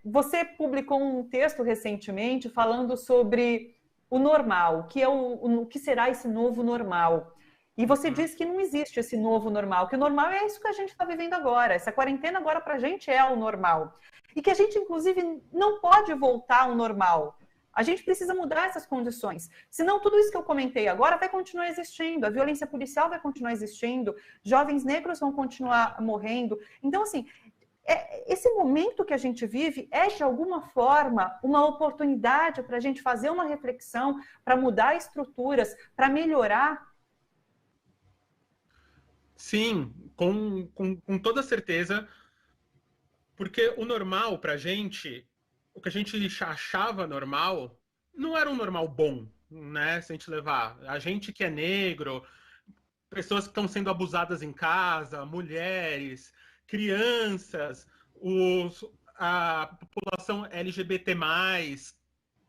A: você publicou um texto recentemente falando sobre o normal, que é o que será esse novo normal. E você diz que não existe esse novo normal, que o normal é isso que a gente está vivendo agora. Essa quarentena agora para a gente é o normal. E que a gente, inclusive, não pode voltar ao normal. A gente precisa mudar essas condições. Senão, tudo isso que eu comentei agora vai continuar existindo. A violência policial vai continuar existindo. Jovens negros vão continuar morrendo. Então, assim, esse momento que a gente vive é, de alguma forma, uma oportunidade para a gente fazer uma reflexão, para mudar estruturas, para melhorar.
L: Sim, com toda certeza. Porque o normal para a gente... O que a gente achava normal não era um normal bom, né? Se a gente levar a gente que é negro, pessoas que estão sendo abusadas em casa, mulheres, crianças, a população LGBT+,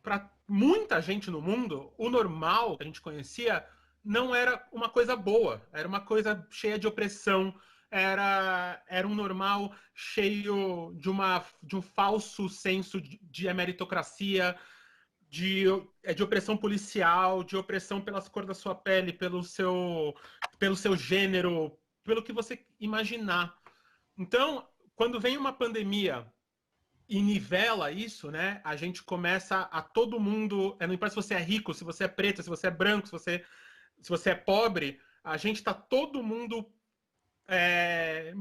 L: para muita gente no mundo, o normal que a gente conhecia não era uma coisa boa, era uma coisa cheia de opressão, era um normal cheio de um falso senso de meritocracia, de opressão policial, de opressão pelas cores da sua pele, pelo seu gênero, pelo que você imaginar. Então, quando vem uma pandemia e nivela isso, né, a gente começa a todo mundo, não importa se você é rico, se você é preto, se você é branco, se você é pobre, a gente está todo mundo é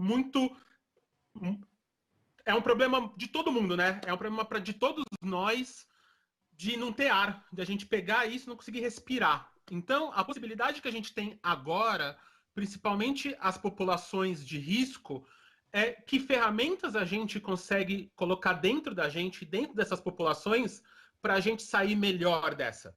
L: um problema de todo mundo, né? É um problema de todos nós de não ter ar, de a gente pegar isso e não conseguir respirar. Então, a possibilidade que a gente tem agora, principalmente as populações de risco, é que ferramentas a gente consegue colocar dentro da gente, dentro dessas populações, para a gente sair melhor dessa.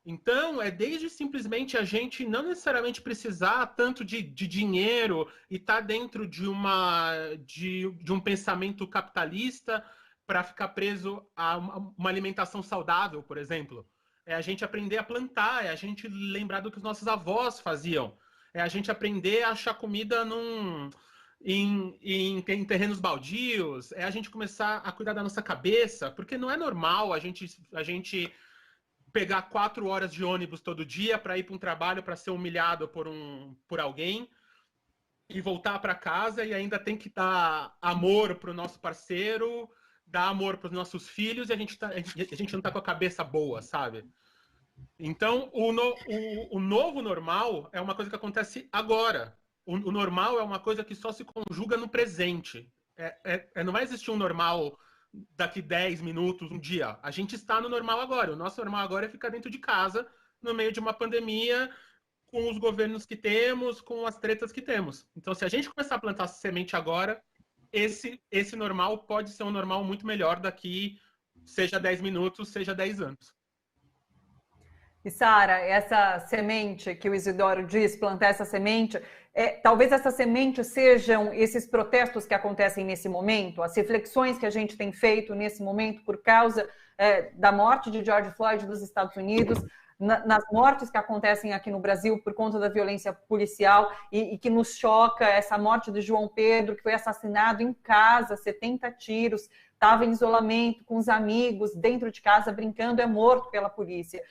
L: Então, é desde simplesmente a gente não necessariamente precisar tanto de dinheiro e estar dentro de um pensamento capitalista para ficar preso a uma alimentação saudável, por exemplo. É a gente aprender a plantar, é a gente lembrar do que os nossos avós faziam. É a gente aprender a achar comida em terrenos baldios, é a gente começar a cuidar da nossa cabeça, porque não é normal a gente pegar 4 horas de ônibus todo dia para ir para um trabalho, para ser humilhado por alguém e voltar para casa e ainda tem que dar amor para o nosso parceiro, dar amor para os nossos filhos e a gente não está com a cabeça boa, sabe? Então, o novo normal é uma coisa que acontece agora. O normal é uma coisa que só se conjuga no presente. Não vai existir um normal daqui 10 minutos, um dia. A gente está no normal agora. O nosso normal agora é ficar dentro de casa, no meio de uma pandemia, com os governos que temos, com as tretas que temos. Então, se a gente começar a plantar semente agora, esse normal pode ser um normal muito melhor daqui, seja 10 minutos, seja 10 anos.
A: E, Sara, essa semente que o Isidoro diz, plantar essa semente, talvez essa semente sejam esses protestos que acontecem nesse momento, as reflexões que a gente tem feito nesse momento por causa da morte de George Floyd dos Estados Unidos, nas mortes que acontecem aqui no Brasil por conta da violência policial e que nos choca essa morte de João Pedro, que foi assassinado em casa, 70 tiros, estava em isolamento com os amigos, dentro de casa, brincando, é morto pela polícia.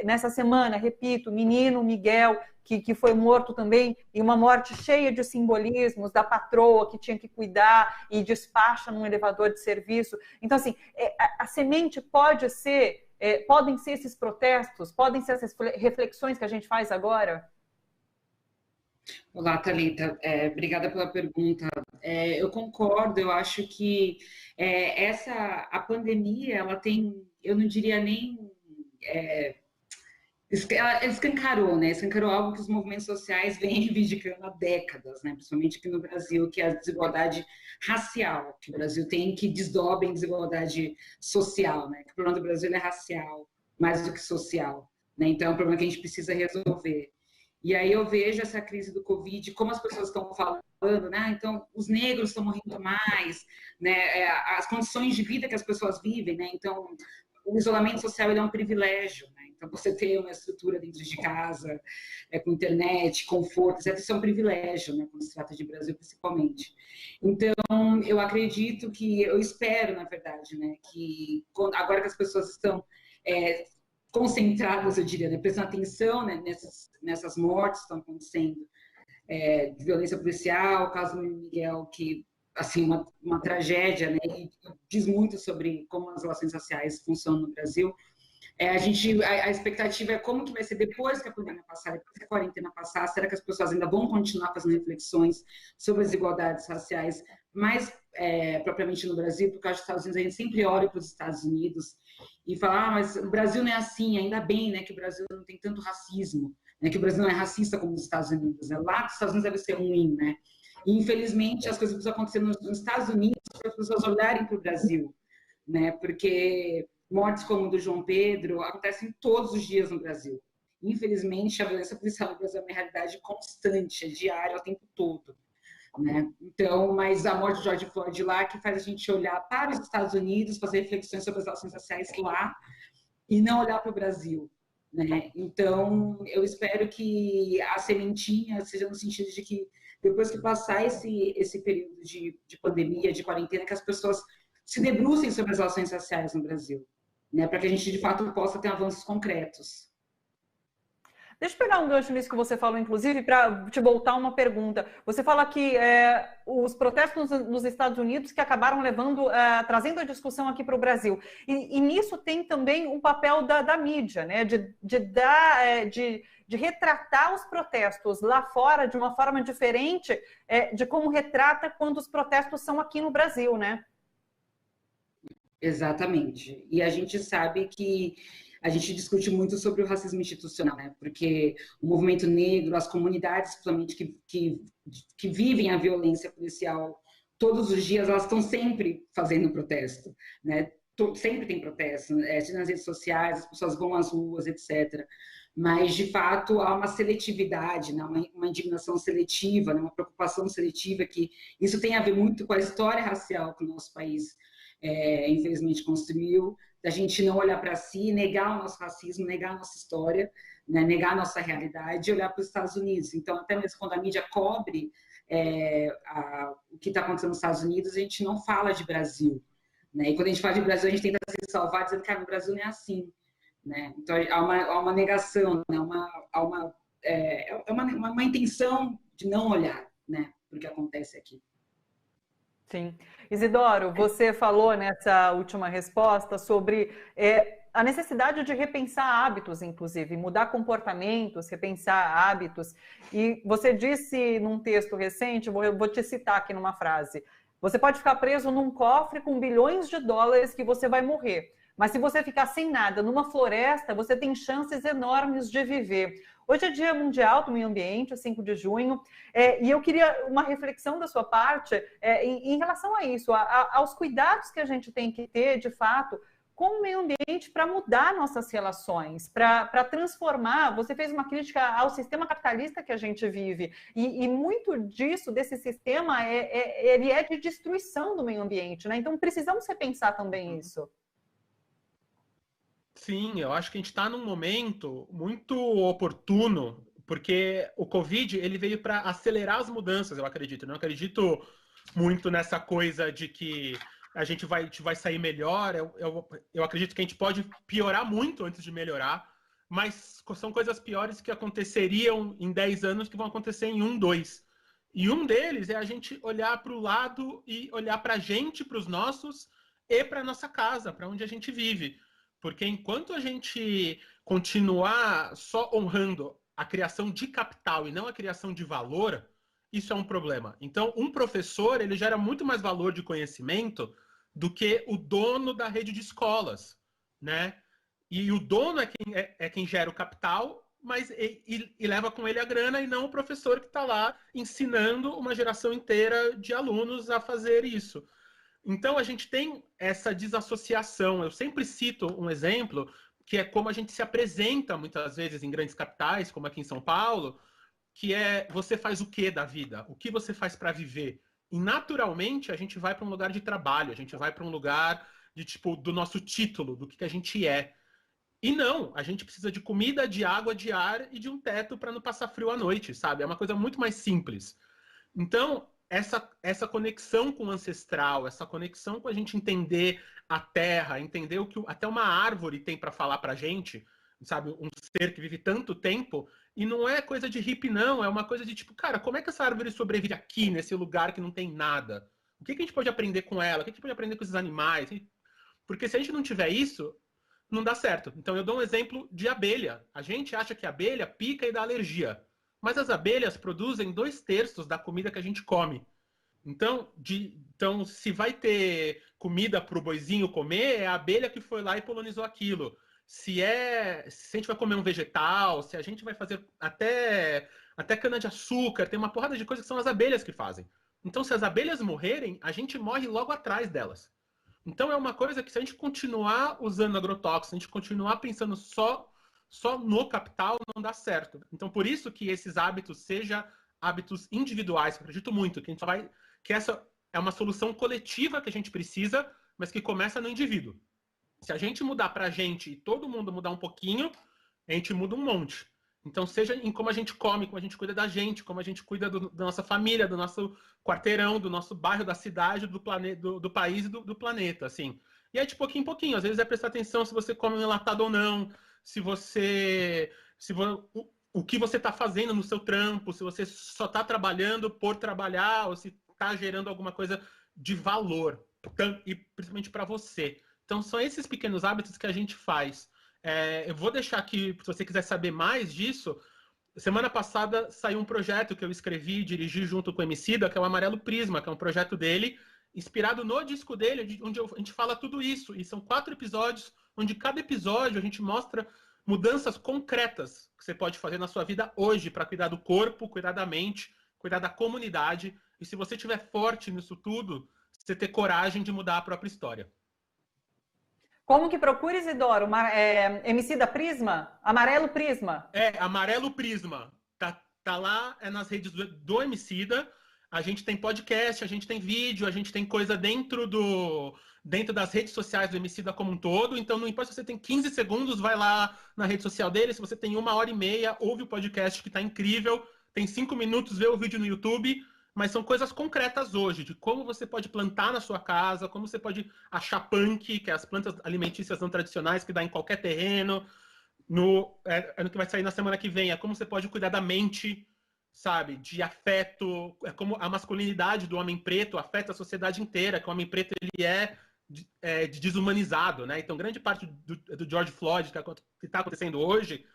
A: Nessa semana, repito, o menino Miguel, que foi morto também, em uma morte cheia de simbolismos, da patroa que tinha que cuidar e despacha num elevador de serviço. Então, assim, a semente pode ser, podem ser esses protestos, podem ser essas reflexões que a gente faz agora?
M: Olá, Thalita. Obrigada pela pergunta. Eu concordo, eu acho que a pandemia, ela tem, eu não diria nem... ela escancarou, né? Escancarou algo que os movimentos sociais vêm reivindicando há décadas, né? Principalmente aqui no Brasil, que é a desigualdade racial, que o Brasil tem, que desdobra em desigualdade social, né? Que o problema do Brasil é racial, mais do que social, né? Então é um problema que a gente precisa resolver. E aí eu vejo essa crise do Covid, como as pessoas estão falando, né? Então os negros estão morrendo mais, né? As condições de vida que as pessoas vivem, né? Então o isolamento social ele é um privilégio, né? Então, você ter uma estrutura dentro de casa, com internet, conforto, etc., isso é um privilégio, né? Quando se trata de Brasil, principalmente. Então, eu acredito que, eu espero, na verdade, né? Que agora que as pessoas estão concentradas, eu diria, né? Prestando atenção, né? Nessas mortes que estão acontecendo, de violência policial, o caso do Miguel, que assim, uma tragédia, né? E diz muito sobre como as relações raciais funcionam no Brasil. A expectativa é como que vai ser depois que a pandemia passar, depois que a quarentena passar, será que as pessoas ainda vão continuar fazendo reflexões sobre as desigualdades raciais, mais propriamente no Brasil, porque os Estados Unidos, a gente sempre olha para os Estados Unidos e fala, mas o Brasil não é assim, ainda bem, né, que o Brasil não tem tanto racismo, né, que o Brasil não é racista como os Estados Unidos, lá que os Estados Unidos deve ser ruim, né, e infelizmente as coisas precisam acontecer nos Estados Unidos para as pessoas olharem para o Brasil, né, porque mortes como o do João Pedro acontecem todos os dias no Brasil. Infelizmente, a violência policial no Brasil é uma realidade constante, é diária, o tempo todo, né? Então, mas a morte de George Floyd lá que faz a gente olhar para os Estados Unidos, fazer reflexões sobre as relações raciais lá e não olhar para o Brasil, né? Então, eu espero que a sementinha seja no sentido de que depois que passar esse período de pandemia, de quarentena, que as pessoas se debrucem sobre as relações raciais no Brasil, né, para que a gente, de fato, possa ter avanços concretos.
A: Deixa eu pegar um gancho nisso que você falou, inclusive, para te voltar uma pergunta. Você fala que os protestos nos Estados Unidos que acabaram trazendo a discussão aqui para o Brasil. E nisso tem também um papel da mídia, né, de retratar os protestos lá fora de uma forma diferente de como retrata quando os protestos são aqui no Brasil, né?
M: Exatamente. E a gente sabe que a gente discute muito sobre o racismo institucional, né? Porque o movimento negro, as comunidades, principalmente, que vivem a violência policial todos os dias, elas estão sempre fazendo protesto, né? Sempre tem protesto, né? Nas redes sociais, as pessoas vão às ruas, etc. Mas, de fato, há uma seletividade, né? Uma indignação seletiva, né? Uma preocupação seletiva, que isso tem a ver muito com a história racial que o nosso país, infelizmente, construiu, da gente não olhar para si, negar o nosso racismo, negar a nossa história, né? Negar a nossa realidade e olhar para os Estados Unidos. Então, até mesmo quando a mídia cobre o que está acontecendo nos Estados Unidos, a gente não fala de Brasil, né? E quando a gente fala de Brasil, a gente tenta se salvar dizendo que no Brasil não é assim, né? Então, há uma negação, né? Uma intenção de não olhar, né, para o que acontece aqui.
A: Sim. Isidoro, você falou nessa última resposta sobre a necessidade de repensar hábitos, inclusive, mudar comportamentos, repensar hábitos. E você disse num texto recente, vou te citar aqui numa frase, você pode ficar preso num cofre com bilhões de dólares que você vai morrer. Mas se você ficar sem nada numa floresta, você tem chances enormes de viver. Hoje é Dia Mundial do Meio Ambiente, 5 de junho, e eu queria uma reflexão da sua parte em relação a isso, aos cuidados que a gente tem que ter, de fato, com o meio ambiente para mudar nossas relações, para transformar. Você fez uma crítica ao sistema capitalista que a gente vive, e muito disso, desse sistema, ele é de destruição do meio ambiente, né? Então precisamos repensar também isso.
L: Sim, eu acho que a gente está num momento muito oportuno, porque o Covid ele veio para acelerar as mudanças, eu acredito. Eu não acredito muito nessa coisa de que a gente vai sair melhor. Eu acredito que a gente pode piorar muito antes de melhorar, mas são coisas piores que aconteceriam em 10 anos que vão acontecer em 1, 2. E um deles é a gente olhar para o lado e olhar para a gente, para os nossos, e para a nossa casa, para onde a gente vive. Porque enquanto a gente continuar só honrando a criação de capital e não a criação de valor, isso é um problema. Então, um professor, ele gera muito mais valor de conhecimento do que o dono da rede de escolas, né? E o dono é quem gera o capital, mas e leva com ele a grana, e não o professor que está lá ensinando uma geração inteira de alunos a fazer isso. Então, a gente tem essa desassociação. Eu sempre cito um exemplo, que é como a gente se apresenta, muitas vezes, em grandes capitais, como aqui em São Paulo, que é você faz o que da vida? O que você faz para viver? E, naturalmente, a gente vai para um lugar de trabalho, a gente vai para um lugar do nosso título, do que a gente é. E não, a gente precisa de comida, de água, de ar e de um teto para não passar frio à noite, sabe? É uma coisa muito mais simples. Então, essa conexão com o ancestral, essa conexão com a gente entender a terra, entender o que até uma árvore tem para falar para a gente, sabe? Um ser que vive tanto tempo, e não é coisa de hippie, não, é uma coisa de cara, como é que essa árvore sobrevive aqui, nesse lugar que não tem nada? O que a gente pode aprender com ela? O que a gente pode aprender com esses animais? Porque se a gente não tiver isso, não dá certo. Então eu dou um exemplo de abelha. A gente acha que a abelha pica e dá alergia. Mas as abelhas produzem 2/3 da comida que a gente come. Então, se vai ter comida para o boizinho comer, é a abelha que foi lá e colonizou aquilo. Se a gente vai comer um vegetal, se a gente vai fazer até cana-de-açúcar, tem uma porrada de coisas que são as abelhas que fazem. Então, se as abelhas morrerem, a gente morre logo atrás delas. Então, é uma coisa que, se a gente continuar usando agrotóxicos, se a gente continuar pensando só no capital, não dá certo. Então, por isso que esses hábitos sejam hábitos individuais, que eu acredito muito, que essa é uma solução coletiva que a gente precisa, mas que começa no indivíduo. Se a gente mudar pra gente e todo mundo mudar um pouquinho, a gente muda um monte. Então, seja em como a gente come, como a gente cuida da gente, como a gente cuida da nossa família, do nosso quarteirão, do nosso bairro, da cidade, do país e do planeta, assim. E aí, de pouquinho em pouquinho. Às vezes é prestar atenção se você come um enlatado ou não, o que você está fazendo no seu trampo, se você só está trabalhando por trabalhar, ou se está gerando alguma coisa de valor, e principalmente para você. Então, são esses pequenos hábitos que a gente faz. Eu vou deixar aqui, se você quiser saber mais disso, semana passada saiu um projeto que eu escrevi e dirigi junto com o Emicida, que é o Amarelo Prisma, que é um projeto dele, inspirado no disco dele, onde a gente fala tudo isso. E são 4 episódios onde cada episódio a gente mostra mudanças concretas que você pode fazer na sua vida hoje para cuidar do corpo, cuidar da mente, cuidar da comunidade. E se você estiver forte nisso tudo, você ter coragem de mudar a própria história.
A: Como que procura, Isidoro? Emicida Prisma? Amarelo Prisma?
L: Amarelo Prisma. Tá lá, nas redes do Emicida. A gente tem podcast, a gente tem vídeo, a gente tem coisa dentro das redes sociais do Emicida como um todo. Então, não importa se você tem 15 segundos, vai lá na rede social dele. Se você tem 1h30, ouve o podcast que tá incrível. Tem 5 minutos, vê o vídeo no YouTube. Mas são coisas concretas hoje, de como você pode plantar na sua casa, como você pode achar punk, que é as plantas alimentícias não tradicionais que dá em qualquer terreno. No que vai sair na semana que vem, é como você pode cuidar da mente, sabe? De afeto, é como a masculinidade do homem preto afeta a sociedade inteira, que o homem preto ele é desumanizado, né? Então, grande parte do George Floyd, que está acontecendo hoje,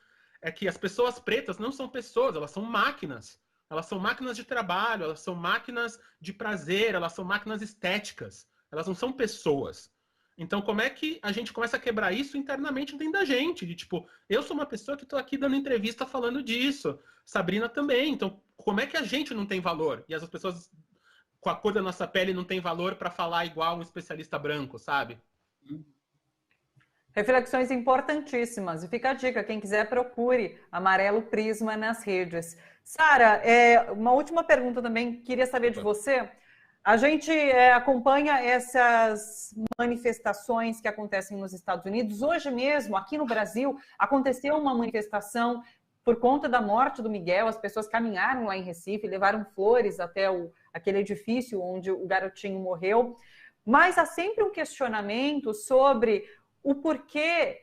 L: é que as pessoas pretas não são pessoas, elas são máquinas. Elas são máquinas de trabalho, elas são máquinas de prazer, elas são máquinas estéticas. Elas não são pessoas. Então, como é que a gente começa a quebrar isso internamente dentro da gente? De tipo, eu sou uma pessoa que estou aqui dando entrevista falando disso. Sabrina também. Então, como é que a gente não tem valor? E as pessoas com a cor da nossa pele não têm valor para falar igual um especialista branco, sabe?
A: Reflexões importantíssimas. E fica a dica, quem quiser procure Amarelo Prisma nas redes. Sara, uma última pergunta também, queria saber de você. A gente acompanha essas manifestações que acontecem nos Estados Unidos. Hoje mesmo, aqui no Brasil, aconteceu uma manifestação por conta da morte do Miguel. As pessoas caminharam lá em Recife, levaram flores até aquele edifício onde o garotinho morreu. Mas há sempre um questionamento sobre o porquê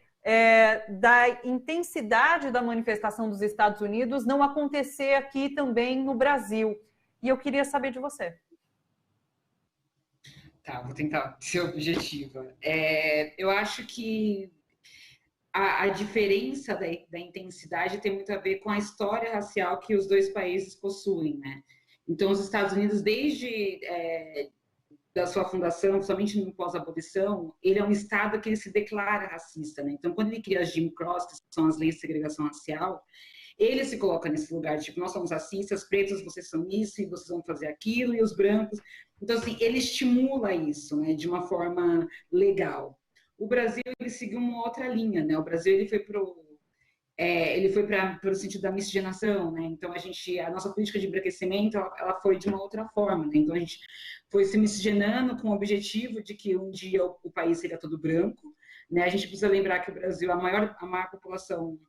A: da intensidade da manifestação dos Estados Unidos não acontecer aqui também no Brasil. E eu queria saber de você.
M: Tá, vou tentar ser objetiva. Eu acho que a diferença da intensidade tem muito a ver com a história racial que os dois países possuem, né? Então, os Estados Unidos, desde da sua fundação, somente no pós-abolição, ele é um estado que ele se declara racista, né? Então, quando ele cria as Jim Crow, que são as leis de segregação racial, ele se coloca nesse lugar de, tipo, nós somos racistas, pretos, vocês são isso, e vocês vão fazer aquilo, e os brancos... Então, assim, ele estimula isso, né, de uma forma legal. O Brasil, ele seguiu uma outra linha, né? O Brasil, ele foi para o sentido da miscigenação, né? Então, a nossa política de embranquecimento, ela foi de uma outra forma, né? Então, a gente foi se miscigenando com o objetivo de que um dia o país seria todo branco, né? A gente precisa lembrar que o Brasil, a maior população...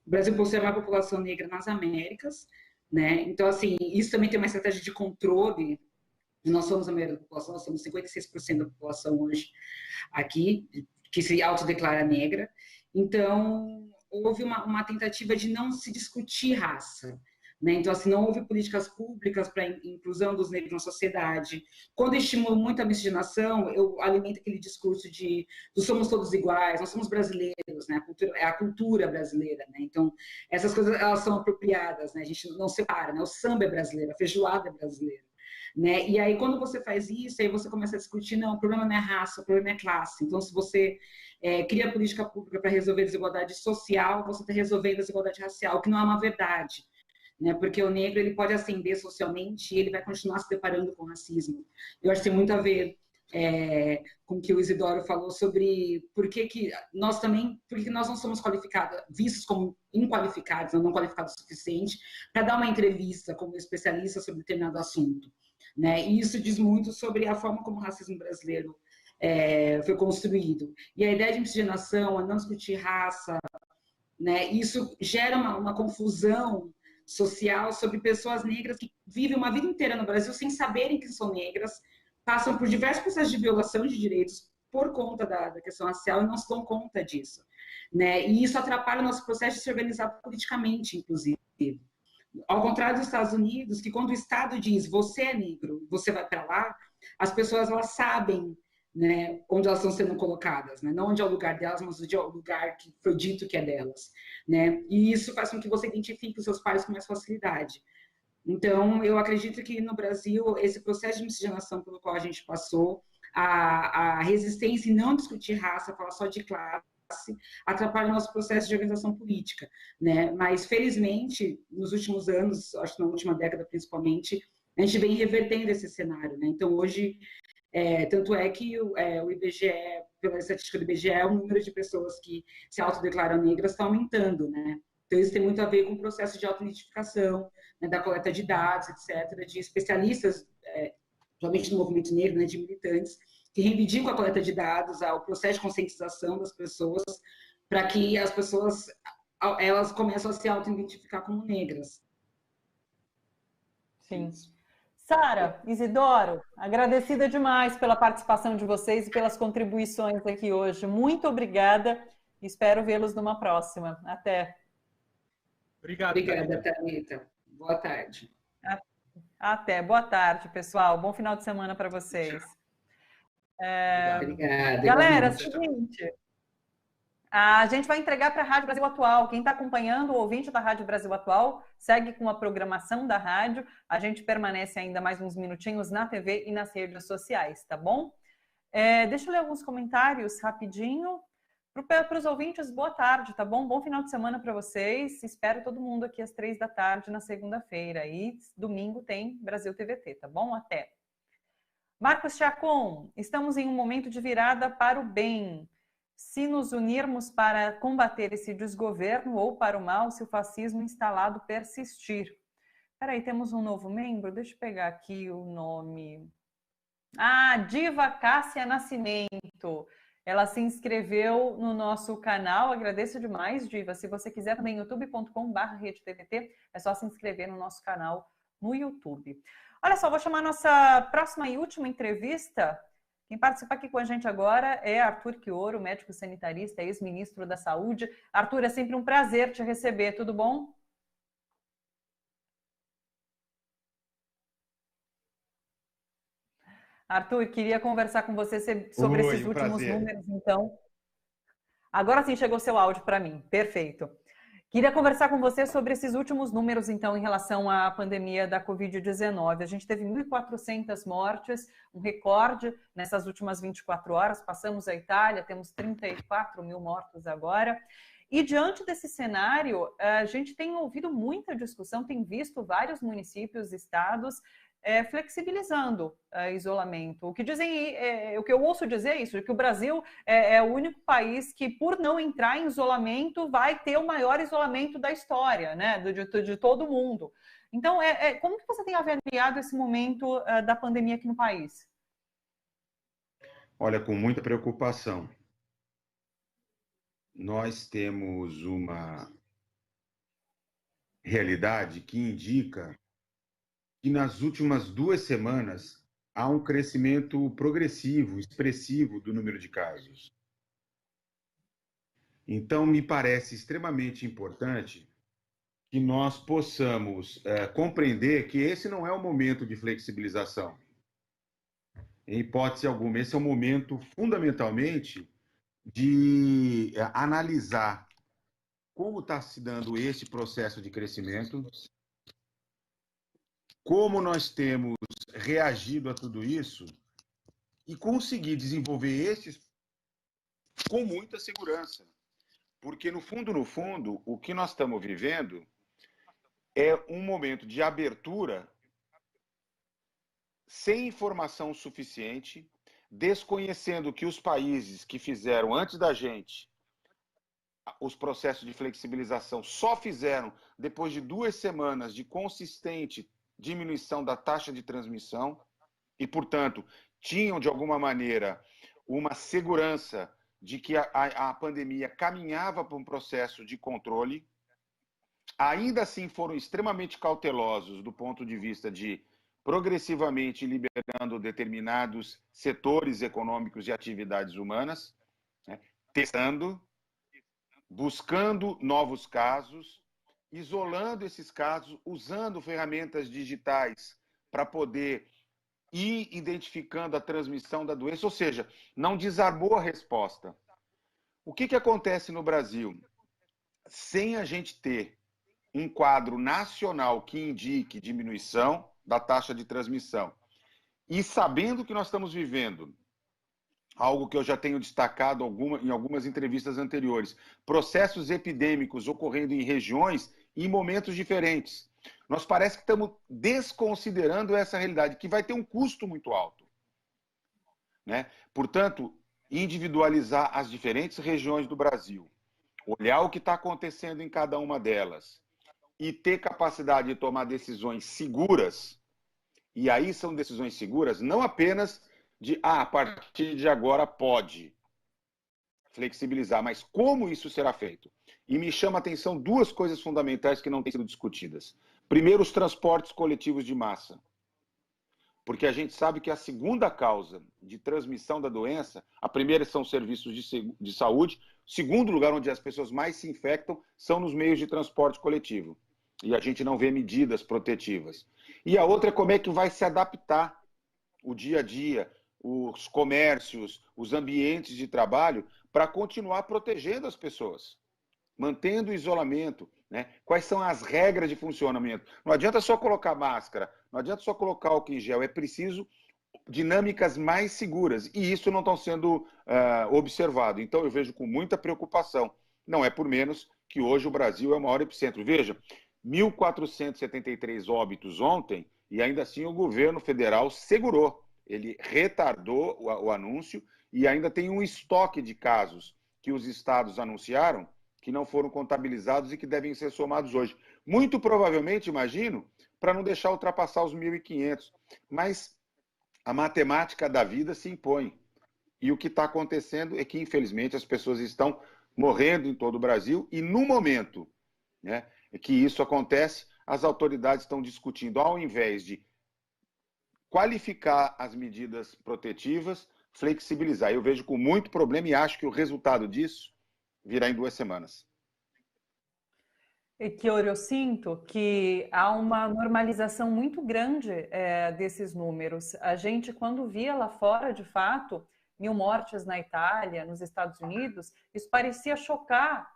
M: O Brasil possui a maior população negra nas Américas, né? Então, assim, isso também tem uma estratégia de controle. Nós somos a maioria da população, nós somos 56% da população hoje aqui, que se autodeclara negra. Então, houve uma tentativa de não se discutir raça, né? Então, assim, não houve políticas públicas para a inclusão dos negros na sociedade. Quando estimula muito a miscigenação, eu alimento aquele discurso de somos todos iguais, nós somos brasileiros, né? É a cultura brasileira, né? Então, essas coisas, elas são apropriadas, né? A gente não separa, né? O samba é brasileiro, a feijoada é brasileira, né? E aí, quando você faz isso, aí você começa a discutir, não, o problema não é raça, o problema é classe. Então, se você cria política pública para resolver a desigualdade social, você está resolvendo a desigualdade racial, que não é uma verdade, né? Porque o negro, ele pode ascender socialmente e ele vai continuar se deparando com racismo. Eu acho que tem muito a ver com o que o Isidoro falou sobre por que nós não somos qualificados, vistos como inqualificados, ou não qualificados o suficiente, para dar uma entrevista como especialista sobre determinado assunto, né? E isso diz muito sobre a forma como o racismo brasileiro foi construído. E a ideia de miscigenação, a não discutir raça, né? Isso gera uma confusão social sobre pessoas negras que vivem uma vida inteira no Brasil sem saberem que são negras, passam por diversos processos de violação de direitos por conta da questão racial e não se dão conta disso, né? E isso atrapalha o nosso processo de se organizar politicamente, inclusive. Ao contrário dos Estados Unidos, que quando o Estado diz você é negro, você vai para lá, as pessoas elas sabem, né, onde elas estão sendo colocadas, né? Não onde é o lugar delas, mas onde é o lugar que foi dito que é delas, né? E isso faz com que você identifique os seus pares com mais facilidade. Então, eu acredito que no Brasil, esse processo de miscigenação pelo qual a gente passou, a resistência em não discutir raça, falar só de classe, classe, atrapalha o nosso processo de organização política, né? Mas, felizmente, nos últimos anos, acho que na última década principalmente, a gente vem revertendo esse cenário, né? Então, hoje, tanto é que o IBGE, pela estatística do IBGE, o número de pessoas que se autodeclaram negras está aumentando, né? Então, isso tem muito a ver com o processo de autoidentificação, né, da coleta de dados, etc., de especialistas, principalmente no movimento negro, né, de militantes, que reivindicam a coleta de dados, o processo de conscientização das pessoas, para que as pessoas elas começam a se auto-identificar como negras.
A: Sim. Sara, Isidoro, agradecida demais pela participação de vocês e pelas contribuições aqui hoje. Muito obrigada. Espero vê-los numa próxima. Até.
M: Obrigada, Thalita. Boa tarde.
A: Até. Boa tarde, pessoal. Bom final de semana para vocês.
M: Obrigada.
A: Galera, é o seguinte, a gente vai entregar para a Rádio Brasil Atual. Quem está acompanhando, o ouvinte da Rádio Brasil Atual, segue com a programação da rádio. A gente permanece ainda mais uns minutinhos na TV e nas redes sociais, tá bom? Deixa eu ler alguns comentários rapidinho. Para os ouvintes, boa tarde, tá bom? Bom final de semana para vocês. Espero todo mundo aqui às 3 da tarde na segunda-feira. E domingo tem Brasil TVT, tá bom? Até. Marcos Chacon, estamos em um momento de virada para o bem. Se nos unirmos para combater esse desgoverno ou para o mal, se o fascismo instalado persistir. Peraí, temos um novo membro? Deixa eu pegar aqui o nome. Diva Cássia Nascimento. Ela se inscreveu no nosso canal. Agradeço demais, Diva. Se você quiser também, youtube.com/RedeTVT, é só se inscrever no nosso canal no YouTube. Olha só, vou chamar a nossa próxima e última entrevista. Quem participa aqui com a gente agora é Arthur Quioro, médico sanitarista, ex-ministro da Saúde. Arthur, é sempre um prazer te receber, tudo bom? Arthur, queria conversar com você sobre esses últimos números, então. Agora sim chegou seu áudio para mim, perfeito. Queria conversar com você sobre esses últimos números, então, em relação à pandemia da Covid-19. A gente teve 1.400 mortes, um recorde nessas últimas 24 horas. Passamos a Itália, temos 34 mil mortos agora. E diante desse cenário, a gente tem ouvido muita discussão, tem visto vários municípios, estados, flexibilizando isolamento. O que dizem, o que eu ouço dizer é isso, que o Brasil é o único país que, por não entrar em isolamento, vai ter o maior isolamento da história, né, de todo mundo. Então, como que você tem avaliado esse momento da pandemia aqui no país?
N: Olha, com muita preocupação. Nós temos uma realidade que indica que nas últimas 2 semanas há um crescimento progressivo, expressivo do número de casos. Então, me parece extremamente importante que nós possamos compreender que esse não é o momento de flexibilização. Em hipótese alguma, esse é o momento, fundamentalmente, de analisar como está se dando esse processo de crescimento, como nós temos reagido a tudo isso e conseguir desenvolver esses com muita segurança. Porque, no fundo, o que nós estamos vivendo é um momento de abertura sem informação suficiente, desconhecendo que os países que fizeram antes da gente os processos de flexibilização só fizeram depois de 2 semanas de consistente diminuição da taxa de transmissão e, portanto, tinham, de alguma maneira, uma segurança de que a pandemia caminhava para um processo de controle. Ainda assim, foram extremamente cautelosos do ponto de vista de progressivamente liberando determinados setores econômicos e atividades humanas, né, testando, buscando novos casos, isolando esses casos, usando ferramentas digitais para poder ir identificando a transmissão da doença, ou seja, não desarmou a resposta. O que acontece no Brasil? Sem a gente ter um quadro nacional que indique diminuição da taxa de transmissão, e sabendo que nós estamos vivendo algo que eu já tenho destacado em algumas entrevistas anteriores, processos epidêmicos ocorrendo em regiões e em momentos diferentes. Nós parece que estamos desconsiderando essa realidade, que vai ter um custo muito alto, né? Portanto, individualizar as diferentes regiões do Brasil, olhar o que está acontecendo em cada uma delas e ter capacidade de tomar decisões seguras, e aí são decisões seguras não apenas de, a partir de agora pode flexibilizar, mas como isso será feito? E me chama a atenção duas coisas fundamentais que não têm sido discutidas. Primeiro, os transportes coletivos de massa. Porque a gente sabe que a segunda causa de transmissão da doença, a primeira são os serviços de saúde, o segundo lugar onde as pessoas mais se infectam são nos meios de transporte coletivo. E a gente não vê medidas protetivas. E a outra é como é que vai se adaptar o dia a dia, os comércios, os ambientes de trabalho, para continuar protegendo as pessoas, mantendo o isolamento, né? Quais são as regras de funcionamento? Não adianta só colocar máscara, não adianta só colocar álcool em gel, é preciso dinâmicas mais seguras, e isso não está sendo observado. Então eu vejo com muita preocupação. Não é por menos que hoje o Brasil é o maior epicentro. Veja, 1.473 óbitos ontem, e ainda assim o governo federal segurou. Ele retardou o anúncio e ainda tem um estoque de casos que os estados anunciaram que não foram contabilizados e que devem ser somados hoje. Muito provavelmente, imagino, para não deixar ultrapassar os 1.500. Mas a matemática da vida se impõe. E o que está acontecendo é que, infelizmente, as pessoas estão morrendo em todo o Brasil e, no momento, né, que isso acontece, as autoridades estão discutindo, ao invés de qualificar as medidas protetivas, flexibilizar. Eu vejo com muito problema e acho que o resultado disso virá em 2 semanas.
A: E que eu sinto que há uma normalização muito grande desses números. A gente, quando via lá fora, de fato, 1.000 mortes na Itália, nos Estados Unidos, isso parecia chocar.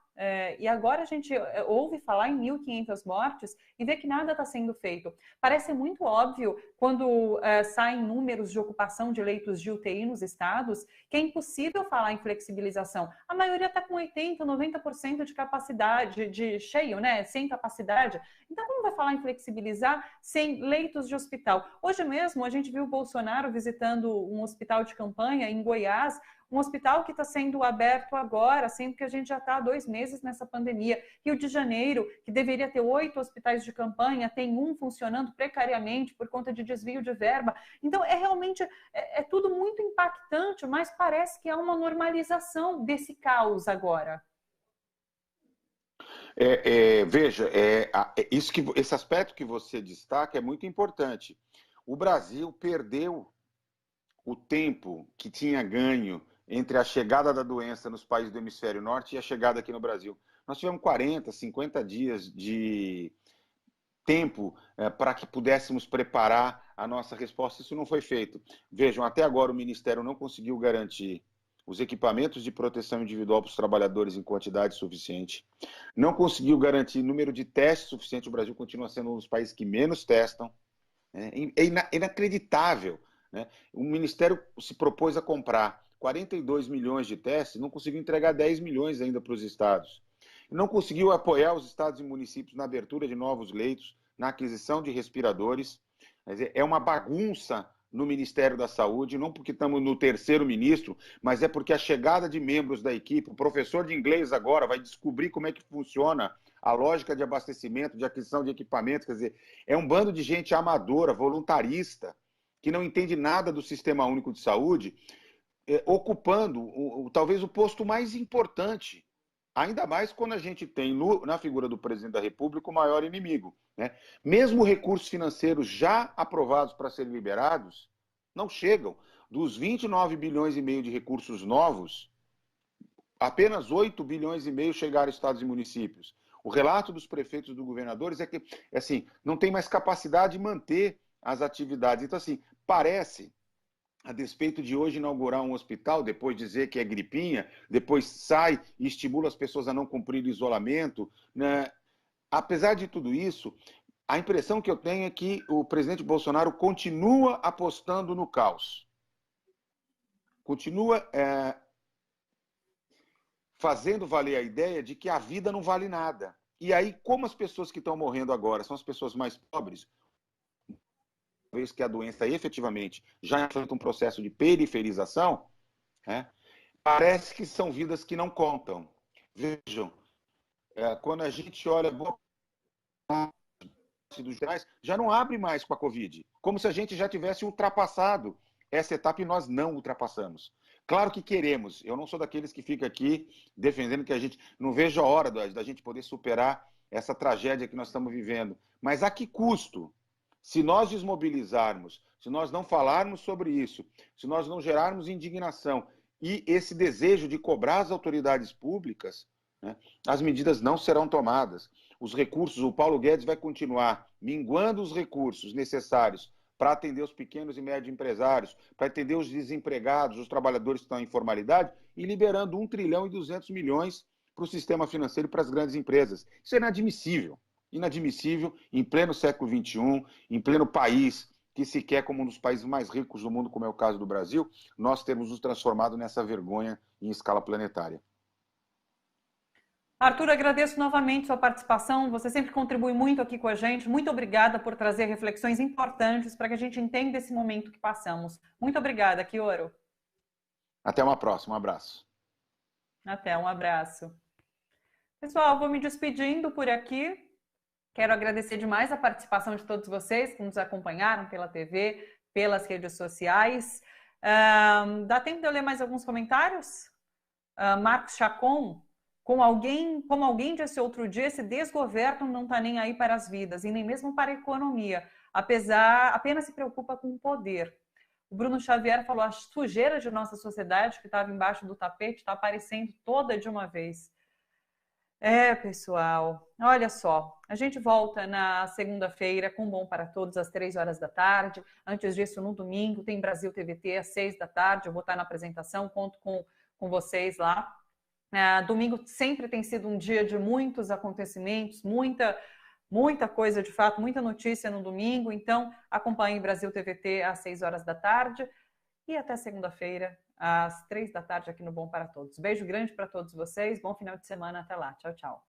A: E agora a gente ouve falar em 1.500 mortes e vê que nada está sendo feito. Parece muito óbvio quando saem números de ocupação de leitos de UTI nos estados, que é impossível falar em flexibilização. A maioria está com 80%, 90% de capacidade, de cheio, né? Sem capacidade. Então, como vai falar em flexibilizar sem leitos de hospital? Hoje mesmo a gente viu o Bolsonaro visitando um hospital de campanha em Goiás, um hospital que está sendo aberto agora, sendo que a gente já está há 2 meses nessa pandemia. Rio de Janeiro, que deveria ter 8 hospitais de campanha, tem um funcionando precariamente por conta de desvio de verba. Então, realmente tudo muito impactante, mas parece que há uma normalização desse caos agora.
N: Veja, esse aspecto que você destaca é muito importante. O Brasil perdeu o tempo que tinha ganho entre a chegada da doença nos países do hemisfério norte e a chegada aqui no Brasil. Nós tivemos 40, 50 dias de tempo para que pudéssemos preparar a nossa resposta. Isso não foi feito. Vejam, até agora o Ministério não conseguiu garantir os equipamentos de proteção individual para os trabalhadores em quantidade suficiente, não conseguiu garantir número de testes suficiente. O Brasil continua sendo um dos países que menos testam. É inacreditável, né? O Ministério se propôs a comprar 42 milhões de testes, não conseguiu entregar 10 milhões ainda para os estados. Não conseguiu apoiar os estados e municípios na abertura de novos leitos, na aquisição de respiradores. Quer dizer, é uma bagunça no Ministério da Saúde, não porque estamos no 3º ministro, mas é porque a chegada de membros da equipe, o professor de inglês agora vai descobrir como é que funciona a lógica de abastecimento, de aquisição de equipamentos. Quer dizer, é um bando de gente amadora, voluntarista, que não entende nada do Sistema Único de Saúde, ocupando talvez o posto mais importante, ainda mais quando a gente tem na figura do presidente da República o maior inimigo, né? Mesmo recursos financeiros já aprovados para serem liberados, não chegam. Dos 29 bilhões e meio de recursos novos, apenas 8 bilhões e meio chegaram aos estados e municípios. O relato dos prefeitos e dos governadores é que, assim, não tem mais capacidade de manter as atividades. Então, assim, parece, a despeito de hoje inaugurar um hospital, depois dizer que é gripinha, depois sai e estimula as pessoas a não cumprir o isolamento, né? Apesar de tudo isso, a impressão que eu tenho é que o presidente Bolsonaro continua apostando no caos. continua fazendo valer a ideia de que a vida não vale nada. E aí, como as pessoas que estão morrendo agora são as pessoas mais pobres, uma vez que a doença efetivamente já enfrenta um processo de periferização, parece que são vidas que não contam. Vejam, quando a gente olha boa parte dos jornais, já não abre mais com a Covid, como se a gente já tivesse ultrapassado essa etapa e nós não ultrapassamos. Claro que queremos, eu não sou daqueles que fica aqui defendendo que a gente não vejo a hora da gente poder superar essa tragédia que nós estamos vivendo, mas a que custo? Se nós desmobilizarmos, se nós não falarmos sobre isso, se nós não gerarmos indignação e esse desejo de cobrar as autoridades públicas, as medidas não serão tomadas. Os recursos, o Paulo Guedes vai continuar minguando os recursos necessários para atender os pequenos e médios empresários, para atender os desempregados, os trabalhadores que estão em informalidade, e liberando 1 trilhão e 200 milhões para o sistema financeiro e para as grandes empresas. Isso é inadmissível. Inadmissível em pleno século XXI, em pleno país que se quer como um dos países mais ricos do mundo, como é o caso do Brasil, nós temos nos transformado nessa vergonha em escala planetária.
A: Arthur, agradeço novamente sua participação. Você sempre contribui muito aqui com a gente. Muito obrigada por trazer reflexões importantes para que a gente entenda esse momento que passamos. Muito obrigada, Kioro.
N: Até uma próxima. Um abraço.
A: Até, um abraço. Pessoal, vou me despedindo por aqui. Quero agradecer demais a participação de todos vocês que nos acompanharam pela TV, pelas redes sociais. Dá tempo de eu ler mais alguns comentários? Marcos Chacon. Como alguém disse outro dia, esse desgoverno não está nem aí para as vidas e nem mesmo para a economia, apenas se preocupa com o poder. O Bruno Xavier falou, a sujeira de nossa sociedade que estava embaixo do tapete está aparecendo toda de uma vez. Pessoal, olha só, a gente volta na segunda-feira com Bom para Todos às 3 horas da tarde. Antes disso, no domingo, tem Brasil TVT às 6 da tarde. Eu vou estar na apresentação, conto com vocês lá. Domingo sempre tem sido um dia de muitos acontecimentos, muita coisa de fato, muita notícia no domingo. Então, acompanhe Brasil TVT às 6 horas da tarde e até segunda-feira às 3 da tarde aqui no Bom para Todos. Beijo grande para todos vocês, bom final de semana, até lá, tchau, tchau.